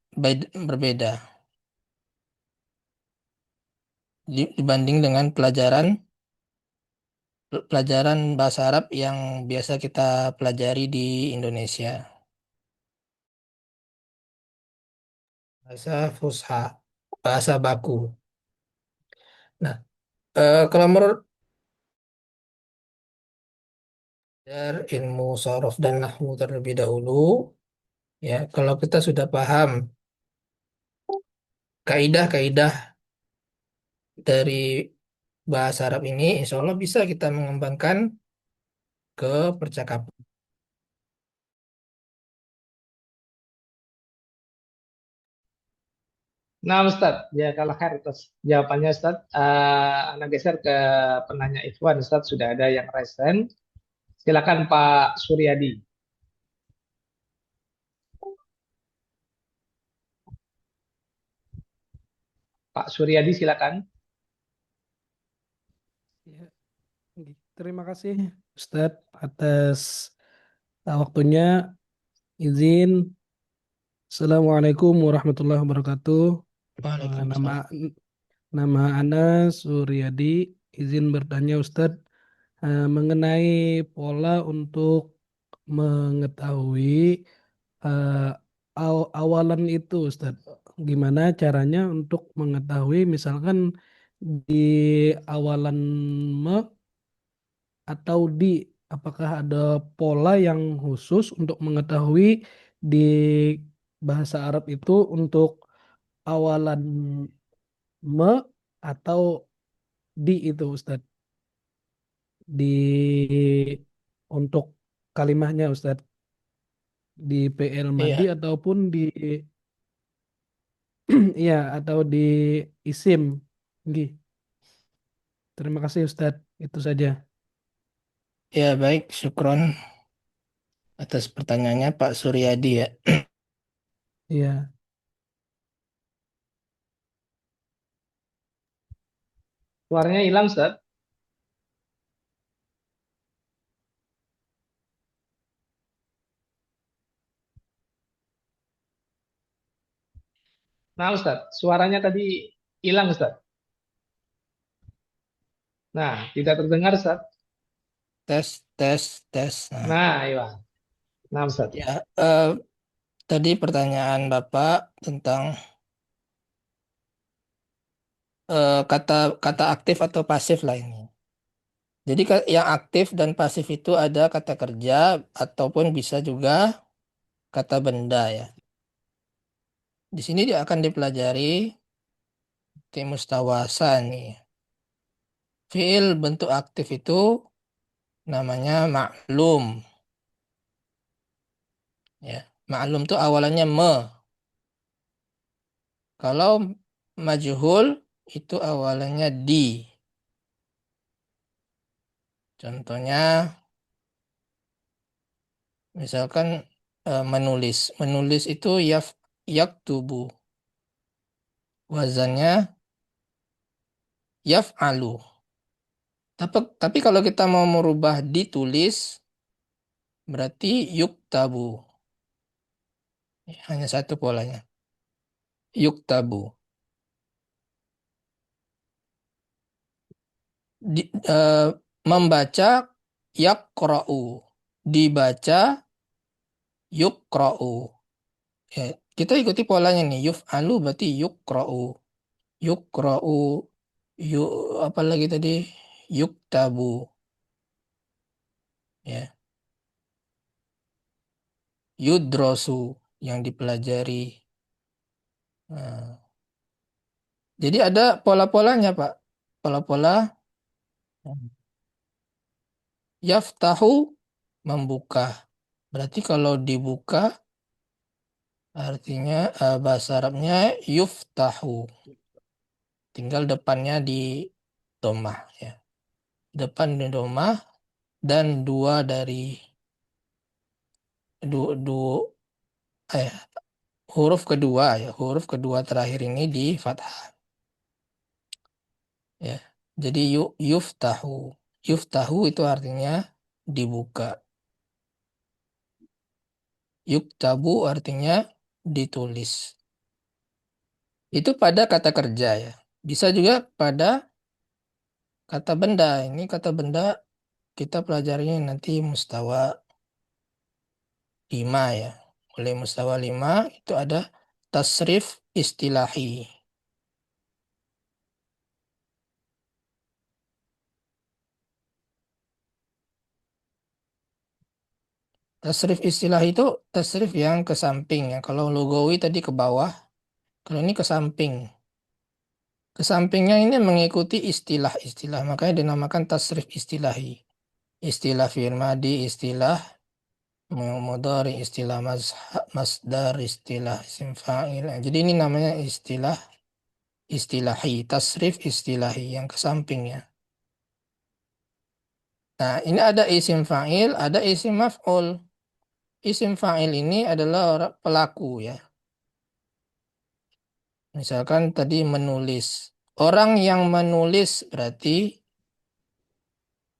berbeda dibanding dengan pelajaran bahasa Arab yang biasa kita pelajari di Indonesia. Bahasa fusha, bahasa baku. Nah, kalau menurut ilmu sorof dan nahwu terlebih dahulu, ya kalau kita sudah paham kaidah-kaidah dari bahasa Arab ini, insya Allah bisa kita mengembangkan ke percakapan. Nah, Ustadz, ya kalau khair atas jawabannya Ustadz, Anda geser ke penanya Ikhwan, Ustadz sudah ada yang resen. Silakan Pak Suryadi. Pak Suryadi, silakan. Ya, terima kasih Ustadz atas waktunya. Izin. Assalamualaikum warahmatullahi wabarakatuh. Nama Waalaikumsalam. nama Ana Suryadi. Izin bertanya Ustadz mengenai pola untuk mengetahui eh, awalan itu Ustadz. Gimana caranya untuk mengetahui misalkan di awalan me atau di. apakah ada pola yang khusus untuk mengetahui di bahasa Arab itu untuk awalan me atau di itu Ustadz? Di untuk kalimahnya Ustadz, di PL Madi Iya, ataupun di iya atau di isim. Nggih. Terima kasih Ustadz. Itu saja. ya baik, syukron atas pertanyaannya Pak Suryadi ya. Iya. Suaranya hilang, Ustaz. Nah, Ustaz, suaranya tadi hilang, Ustaz. Nah, tidak terdengar, Ustaz. Tes, tes, tes. Nah, Nah, iya. Nah, Ustaz. ya, tadi pertanyaan Bapak tentang kata kata aktif atau pasif lah ini. Jadi yang aktif dan pasif itu ada kata kerja ataupun bisa juga kata benda ya. Di sini dia akan dipelajari di mustawasa nih. Fiil bentuk aktif itu namanya maklum ya. Maklum itu awalannya me. Kalau majhul itu awalannya di. Contohnya misalkan menulis. Menulis itu yaktubu. Wazannya yaf'alu. Tapi kalau kita mau merubah ditulis berarti yuktabu. Hanya satu polanya. Yuktabu. Di, membaca yaqra'u. Dibaca yuqra'u. Ya, kita ikuti polanya nih. Yuf'alu berarti yuqra'u. Yuqra'u. Yuk, apa lagi tadi? Yuktabu. Ya. Yudrosu yang dipelajari. Nah, jadi ada pola-polanya, Pak. Pola-pola yaftahu membuka. Berarti kalau dibuka artinya bahasa Arabnya yuftahu. Tinggal depannya di domah ya. Depan di domah dan dua dari dua, dua eh, huruf kedua ya. Huruf kedua terakhir ini di fathah ya. Jadi yuftahu. Yuftahu itu artinya dibuka. Yuktabu artinya ditulis. Itu pada kata kerja ya. Bisa juga pada kata benda. Ini kata benda kita pelajarinya nanti mustawa 5 ya. Mulai mustawa 5 itu ada tasrif istilahi. Tasrif istilahi itu tasrif yang ke samping ya. Kalau lugawi tadi ke bawah, kalau ini ke samping. Ke sampingnya ini mengikuti istilah-istilah, makanya dinamakan tasrif istilahi. Istilah firmadi, istilah mudhari, istilah masdar, istilah isim fa'il. Nah, jadi ini namanya istilah istilahi, tasrif istilahi yang ke sampingnya. Nah, ini ada isim fa'il, ada isim maf'ul. Isim fa'il ini adalah orang pelaku ya. Misalkan tadi menulis. Orang yang menulis berarti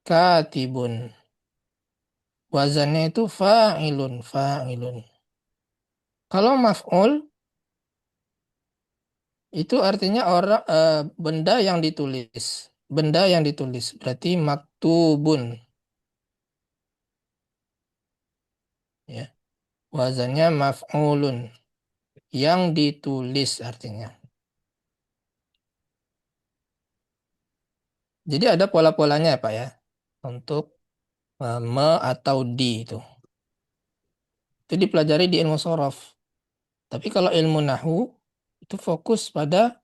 katibun. Wazannya itu fa'ilun, fa'ilun. Kalau maf'ul itu artinya orang benda yang ditulis. Benda yang ditulis berarti maktubun ya. Wazannya maf'ulun yang ditulis artinya. Jadi ada pola-polanya ya Pak ya untuk me atau di itu. Itu dipelajari di ilmu sorof. Tapi kalau ilmu nahu itu fokus pada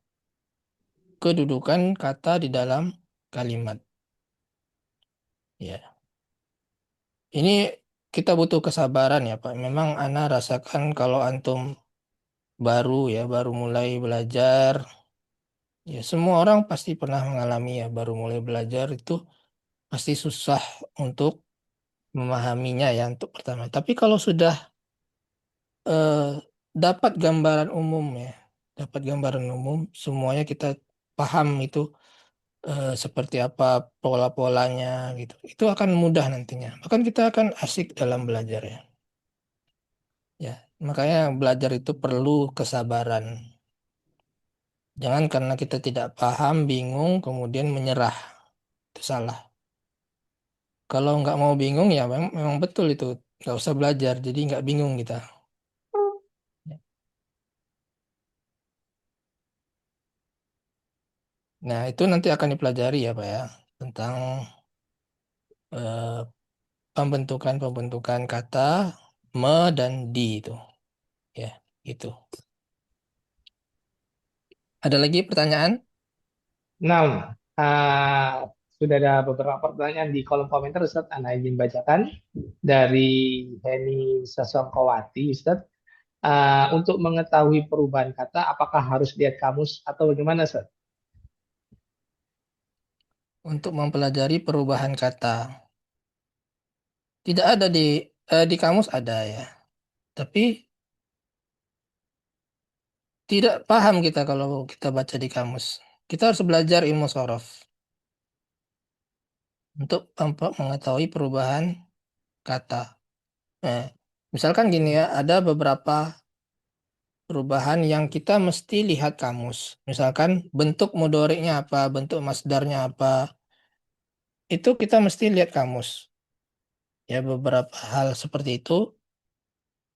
kedudukan kata di dalam kalimat. Ya, ini kita butuh kesabaran ya Pak. Memang Ana rasakan kalau antum baru mulai belajar. Ya, semua orang pasti pernah mengalami ya, baru mulai belajar itu pasti susah untuk memahaminya ya untuk pertama. Tapi kalau sudah eh, dapat gambaran umum ya, dapat gambaran umum, semuanya kita paham itu seperti apa pola-polanya gitu. Itu akan mudah nantinya. Bahkan kita akan asik dalam belajar ya. Ya, makanya belajar itu perlu kesabaran. Jangan karena kita tidak paham, bingung, kemudian menyerah. Itu salah. Kalau nggak mau bingung ya memang betul itu. Nggak usah belajar, jadi nggak bingung kita. Nah, itu nanti akan dipelajari ya Pak ya. Tentang eh, pembentukan-pembentukan kata me dan di itu. Ya, itu. Ada lagi pertanyaan? Nah, sudah ada beberapa pertanyaan di kolom komentar, Ustaz. Anda izin bacakan dari Heni Sasongkowati, Ustaz. Untuk mengetahui perubahan kata, apakah harus lihat kamus atau bagaimana, Ustaz? Untuk mempelajari perubahan kata. Tidak ada di kamus ada ya. Tapi tidak paham kita kalau kita baca di kamus. Kita harus belajar ilmu sorof untuk mengetahui perubahan kata. Eh, Misalkan gini ya, ada beberapa perubahan yang kita mesti lihat kamus. Misalkan bentuk mudoriknya apa, bentuk masdarnya apa, itu kita mesti lihat kamus. Ya beberapa hal seperti itu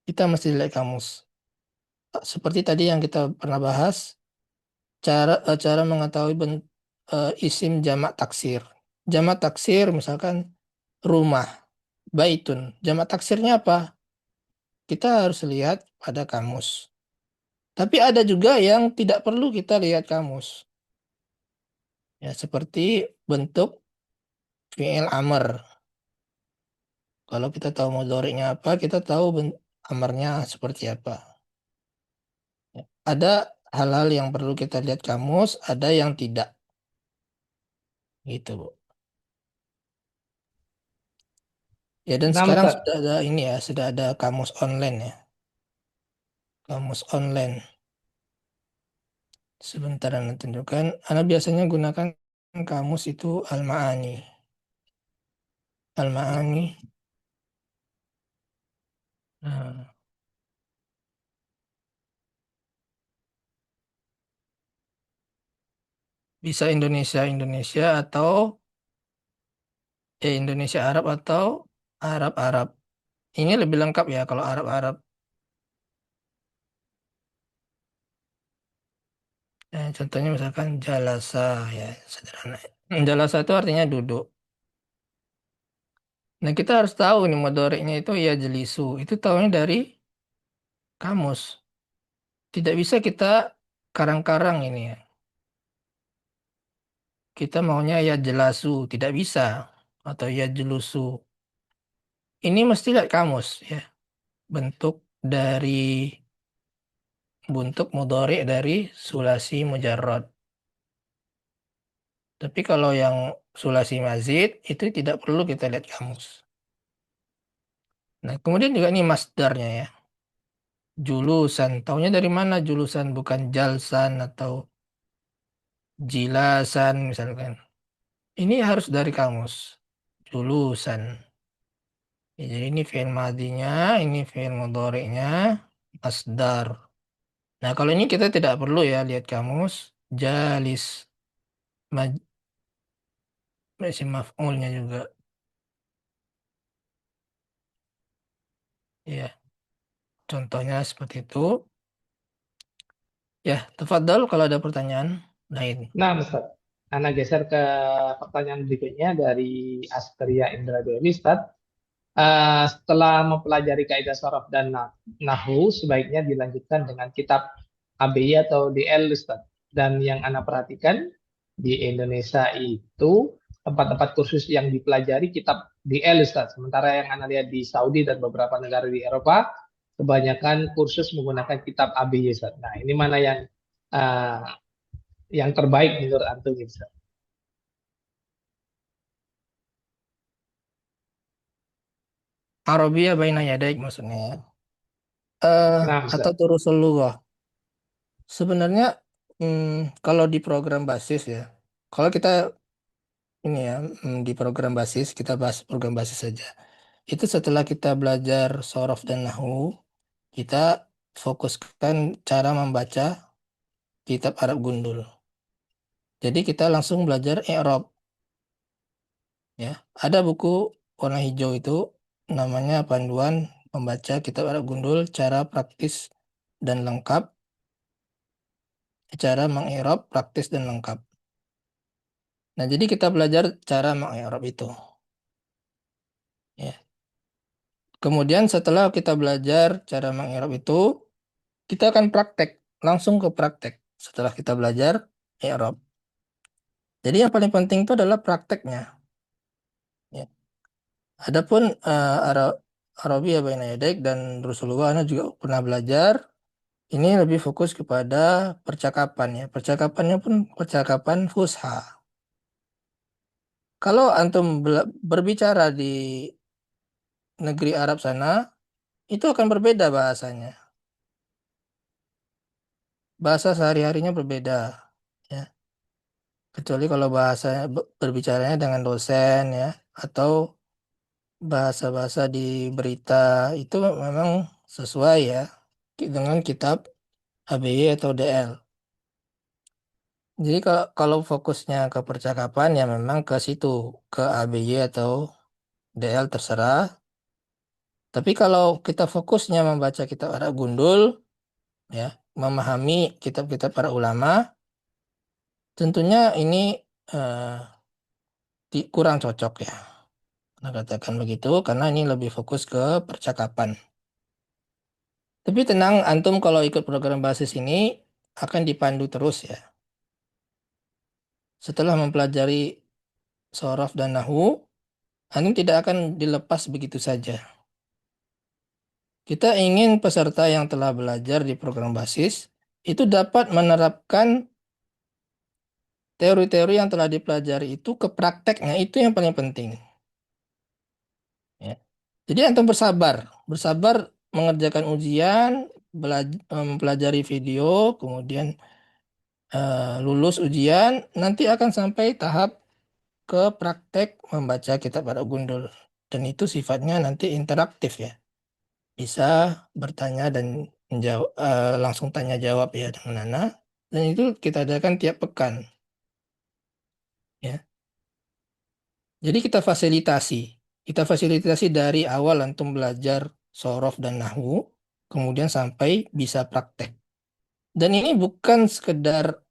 kita mesti lihat kamus. Seperti tadi yang kita pernah bahas, cara mengetahui isim jamak taksir. Jamak taksir misalkan rumah, baitun. Jamak taksirnya apa? Kita harus lihat pada kamus. Tapi ada juga yang tidak perlu kita lihat kamus. Ya, seperti bentuk fi'il amr. Kalau kita tahu mudhari'nya apa, kita tahu amarnya seperti apa. Ya, ada hal-hal yang perlu kita lihat kamus, ada yang tidak. Gitu, Bu. Ya, dan Nah, sekarang Ustaz. sudah ada ini ya, sudah ada kamus online ya. Kamus online. Sebentar Anda tunjukkan. Anda biasanya gunakan kamus itu Al-Ma'ani. Al-Ma'ani. Nah, bisa Indonesia Indonesia atau Indonesia Arab atau Arab Arab. Ini lebih lengkap ya kalau Arab Arab. Contohnya misalkan jalasa ya sederhana. Jalasa itu artinya duduk. Nah kita harus tahu nih modoriknya itu ya jelisu. Itu tahunya dari kamus. Tidak bisa kita karang-karang ini ya. Kita maunya ya jelasu, tidak bisa. Atau ya jelusu. Ini mesti lihat kamus ya. Bentuk dari bentuk mudorik dari sulasi mujarrad. Tapi kalau yang sulasi mazid itu tidak perlu kita lihat kamus. Nah, kemudian juga ini masdarnya ya. Julusan. Taunya dari mana julusan? Bukan jalsan atau jilasan misalkan. Ini harus dari kamus. Julusan. Ya, jadi ini fi'il madinya, ini fi'il mudhari'nya, masdar. Nah, kalau ini kita tidak perlu ya lihat kamus. Jalis. Isim maf'ulnya juga. Ya, contohnya seperti itu. Ya, tafadhal kalau ada pertanyaan lain. Nah, Ustaz. Ana geser ke pertanyaan berikutnya dari Asteria Indra Dewi, Ustaz. Setelah mempelajari kaidah sorof dan nahu, sebaiknya dilanjutkan dengan kitab ABY atau DL, Ustaz. Dan yang Ana perhatikan di Indonesia itu tempat-tempat kursus yang dipelajari kitab DL, Ustaz. Sementara yang Ana lihat di Saudi dan beberapa negara di Eropa, kebanyakan kursus menggunakan kitab ABY, Ustaz. Nah, ini mana uh, yang terbaik menurut Antum, Ustaz? Arabia baina yadaik maksudnya. Nah, Atau Ustaz. Rasulullah. Sebenarnya kalau di program basis ya, kalau kita ini ya di program basis kita bahas program basis saja. Itu setelah kita belajar sorof dan nahu, kita fokuskan cara membaca kitab Arab Gundul. Jadi kita langsung belajar i'rab ya. Ada buku warna hijau itu namanya Panduan Membaca Kitab Arab Gundul Cara Praktis dan Lengkap, Cara Meng'irab Praktis dan Lengkap. Nah, jadi kita belajar cara meng'irab itu ya. Kemudian setelah kita belajar cara meng'irab itu, kita akan praktek, langsung ke praktek setelah kita belajar i'rab. Jadi yang paling penting itu adalah prakteknya ya. Adapun Arabia Baina Yadaik dan Rasulullah Ana juga pernah belajar. Ini lebih fokus kepada percakapan ya. Percakapannya pun percakapan fusha. Kalau antum berbicara di negeri Arab sana, itu akan berbeda bahasanya. Bahasa sehari-harinya berbeda ya. Kecuali kalau bahasa berbicaranya dengan dosen ya, atau bahasa-bahasa di berita itu memang sesuai ya dengan kitab ABY atau DL. Jadi kalau fokusnya ke percakapan ya memang ke situ, ke ABY atau DL terserah. Tapi kalau kita fokusnya membaca kitab Arab Gundul, ya, memahami kitab-kitab para ulama, tentunya ini eh, kurang cocok ya. Nah, katakan begitu karena ini lebih fokus ke percakapan. Tapi tenang, antum kalau ikut program basis ini akan dipandu terus ya. Setelah mempelajari sorof dan nahu, antum tidak akan dilepas begitu saja. Kita ingin peserta yang telah belajar di program basis itu dapat menerapkan teori-teori yang telah dipelajari itu ke prakteknya, itu yang paling penting. Ya. Jadi antum bersabar, bersabar mengerjakan ujian, mempelajari video, kemudian lulus ujian, nanti akan sampai tahap ke praktek membaca kitab Arab Gundul. Dan itu sifatnya nanti interaktif ya. Bisa bertanya dan menjawab, langsung tanya jawab ya dengan Nana. Dan itu kita adakan tiap pekan. Ya. Jadi kita fasilitasi. Kita fasilitasi dari awal antum belajar sorof dan nahu, kemudian sampai bisa praktek. Dan ini bukan sekedar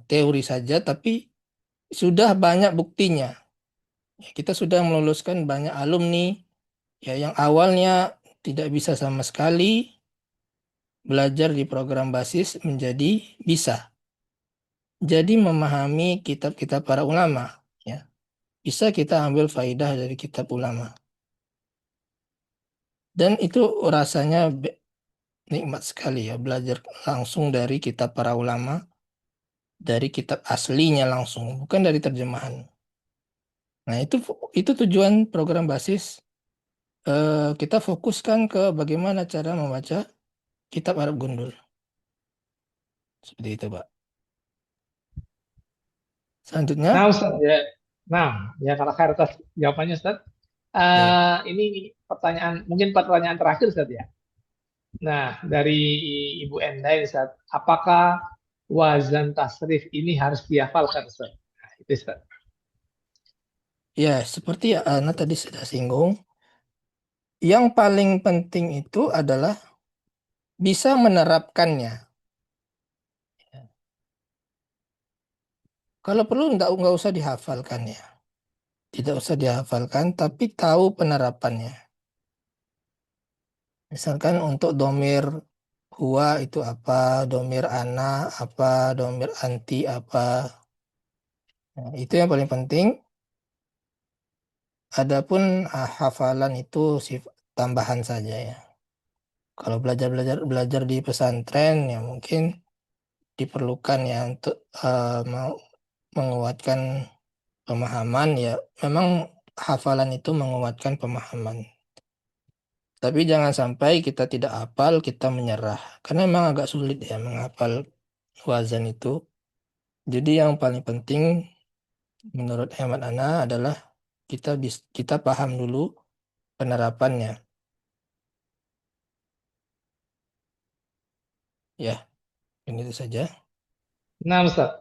teori saja, tapi sudah banyak buktinya. Ya, kita sudah meluluskan banyak alumni ya yang awalnya tidak bisa sama sekali belajar di program basis menjadi bisa. Jadi memahami kitab-kitab para ulama ya. Bisa kita ambil faidah dari kitab ulama. Dan itu rasanya nikmat sekali ya belajar langsung dari kitab para ulama, dari kitab aslinya langsung, bukan dari terjemahan. Nah, itu tujuan program basis. Kita fokuskan ke bagaimana cara membaca kitab Arab Gundul. Seperti itu, Pak. Nah, Selanjutnya, Ustaz, ya. Nah, ya kalau khair atas jawabannya, Ustaz. ya. Ini pertanyaan, mungkin pertanyaan terakhir, Ustaz ya. Nah, dari Ibu Endai, Ustaz, apakah wazan tasrif ini harus dihafalkan, Ustaz? Nah, itu, Ustaz. Ya, seperti Ana tadi sudah singgung, yang paling penting itu adalah bisa menerapkannya. Kalau perlu nggak usah dihafalkan ya. Tidak usah dihafalkan, tapi tahu penerapannya. Misalkan untuk domir huwa itu apa, domir ana apa, domir anti apa. Nah, itu yang paling penting. Adapun hafalan itu tambahan saja ya. Kalau belajar di pesantren ya mungkin diperlukan ya untuk menguatkan pemahaman ya. Memang hafalan itu menguatkan pemahaman. Tapi jangan sampai kita tidak hafal, kita menyerah. Karena memang agak sulit ya menghafal wazan itu. Jadi yang paling penting menurut hemat Ana adalah kita paham dulu penerapannya. Ya, ini itu saja. Nah, Ustaz.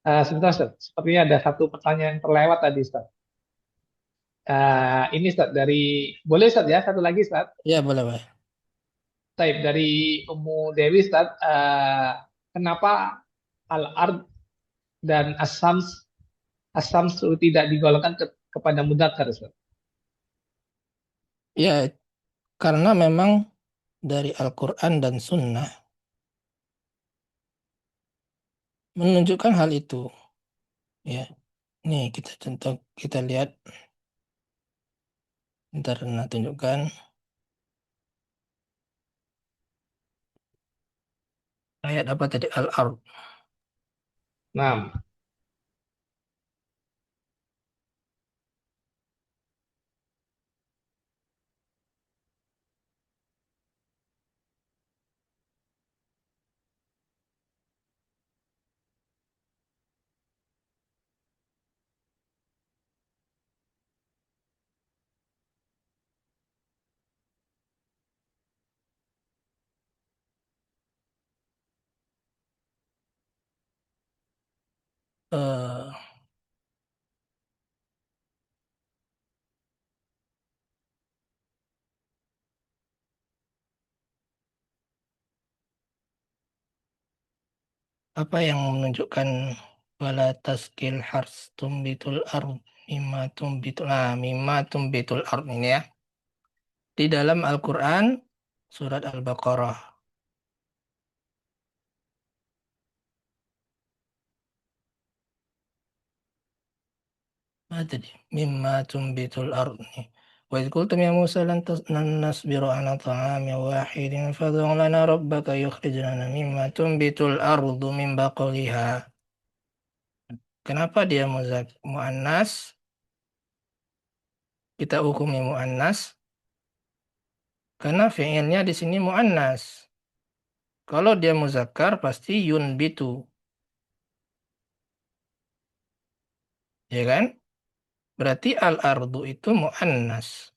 Sebentar, Ustaz. Sepertinya ada satu pertanyaan yang terlewat tadi, Ustaz. Ini Ustaz boleh Ustaz ya, satu lagi Ustaz. Ya, boleh, boleh. Taib dari Ummu Dewi Ustaz. Kenapa Al-Ard dan As-Sams tidak digolongkan kepada mudzakkar Ustaz? Ya, karena memang dari Al-Quran dan Sunnah menunjukkan hal itu. Ya, nih kita lihat, ntar Ana tunjukkan. Ayat apa tadi? Al-Ard. Nah, Eh, apa yang menunjukkan wala taskil hars tumbitul ard mimma tumbitul ard ini ya. Di dalam Al-Quran surat Al-Baqarah. Apa tadi? Mimma tumbitul ard nih. Wa idh qultum ya Musa lan nasbiru ala ta'amin wahidin fad'u lana rabbaka yukhrij lana mimma tumbitul ardu min baqliha. Kenapa dia muannas? Kita hukumi muannas karena fi'ilnya di sini muannas. Kalau dia muzakkar pasti yunbitu, ya kan? Berarti al-ardu itu muannas.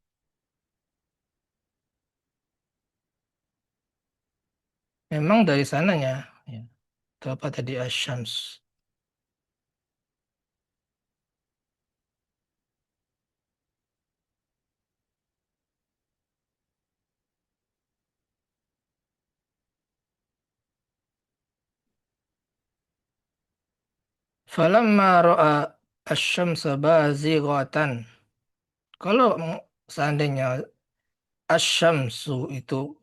Memang dari sananya. Ya. Itu apa tadi asyams? Falamma ra'a asyamsa bazighatan. Kalau seandainya asyamsu itu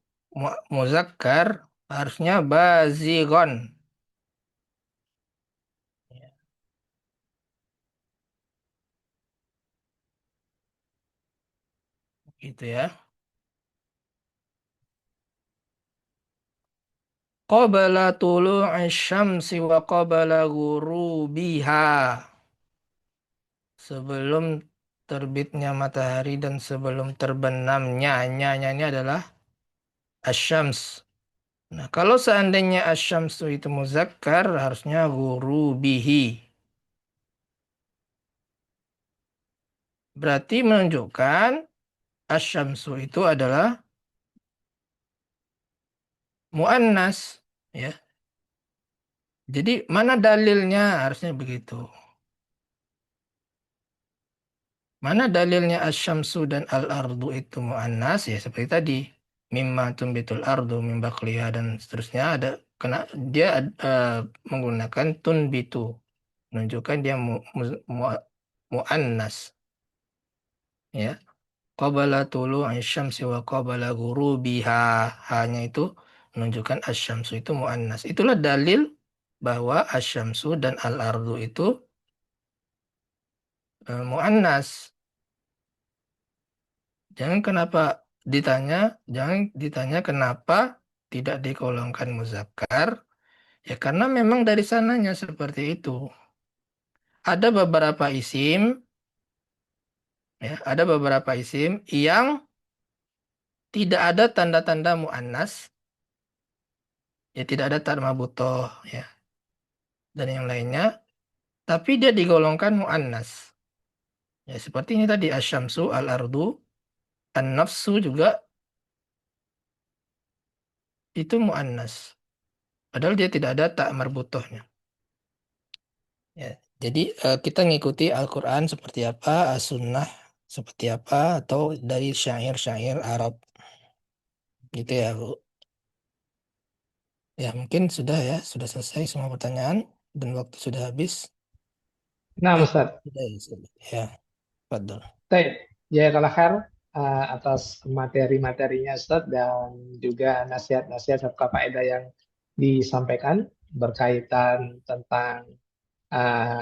muzakkar, harusnya bazighon. Ya, gitu ya. Qabala tulu'i syamsi wa qabala ghurubiha. Sebelum terbitnya matahari dan sebelum terbenamnya. Nya ini adalah asyams. Nah, kalau seandainya asyamsu itu muzakkar, harusnya ghurubihi. Berarti menunjukkan asyamsu itu adalah muannas, ya. Jadi mana dalilnya? Harusnya begitu. Mana dalilnya asyamsu dan al-ardu itu muannas? Ya seperti tadi. Mimma tumbitul ardu min baqliha dan seterusnya ada Kena dia menggunakan tunbitu, menunjukkan dia muannas, ya. Qabala tulu'i syamsi wa qabala ghurubiha, hanya itu menunjukkan asyamsu itu muannas. Itulah dalil bahwa asyamsu dan al-ardu itu muannas. Jangan ditanya kenapa tidak digolongkan muzakkar. Ya karena memang dari sananya seperti itu. Ada beberapa isim, ya, ada beberapa isim yang tidak ada tanda-tanda muannas, ya tidak ada tar marbutoh, ya, dan yang lainnya, tapi dia digolongkan muannas. Ya seperti ini tadi asyamsu, al-ardu, an-nafsu juga itu muannas. Padahal dia tidak ada tak marbutohnya. Ya, jadi kita ngikuti Al-Quran seperti apa, As-Sunnah seperti apa, atau dari syair-syair Arab. Gitu ya, Bu. Ya, mungkin sudah ya, sudah selesai semua pertanyaan dan waktu sudah habis. Nah, Ustaz. Sudah ya, sudah. Ya, Fadl. Baik, jazakallah khair atas materi-materinya Ustaz dan juga nasihat-nasihat serta faedah yang disampaikan berkaitan tentang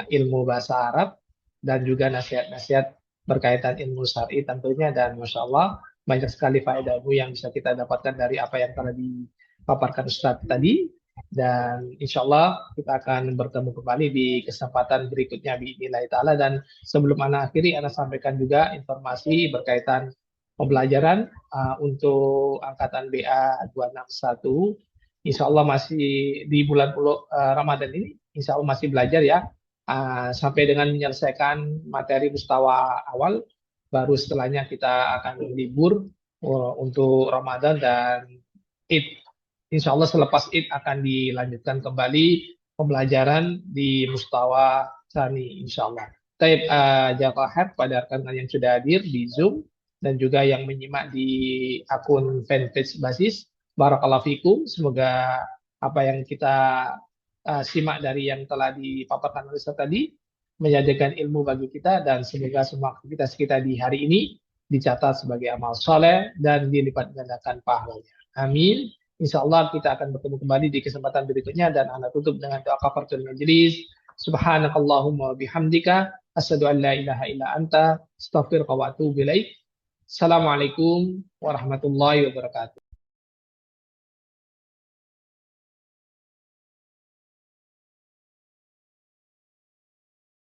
ilmu bahasa Arab dan juga nasihat-nasihat berkaitan ilmu syar'i tentunya, dan Masya Allah banyak sekali faedah ilmu yang bisa kita dapatkan dari apa yang telah dipaparkan Ustaz tadi, dan insya Allah kita akan bertemu kembali di kesempatan berikutnya biidznillah ta'ala. Dan sebelum Ana akhiri, Ana sampaikan juga informasi berkaitan pembelajaran untuk angkatan BA 261. Insya Allah masih di bulan Ramadan ini, insya Allah masih belajar ya, sampai dengan menyelesaikan materi mustawa awal, baru setelahnya kita akan libur untuk Ramadan dan Id. Insya Allah selepas Id akan dilanjutkan kembali pembelajaran di mustawa Tsani, insya Allah. Taib jazakallahu pada rekan-rekan yang sudah hadir di Zoom dan juga yang menyimak di akun fanpage Basis. Barakallahu fikum. Semoga apa yang kita simak dari yang telah dipaparkan oleh Ustaz tadi menjadikan ilmu bagi kita, dan semoga semua aktivitas kita di hari ini dicatat sebagai amal soleh dan dilipat gandakan pahalanya. Amin. Insya Allah kita akan bertemu kembali di kesempatan berikutnya, dan Anda tutup dengan doa kafaratul majelis. Subhanakallahumma bihamdika asyhadu an la ilaha illa anta astaghfiruka wa atubu ilaik. Assalamualaikum warahmatullahi wabarakatuh.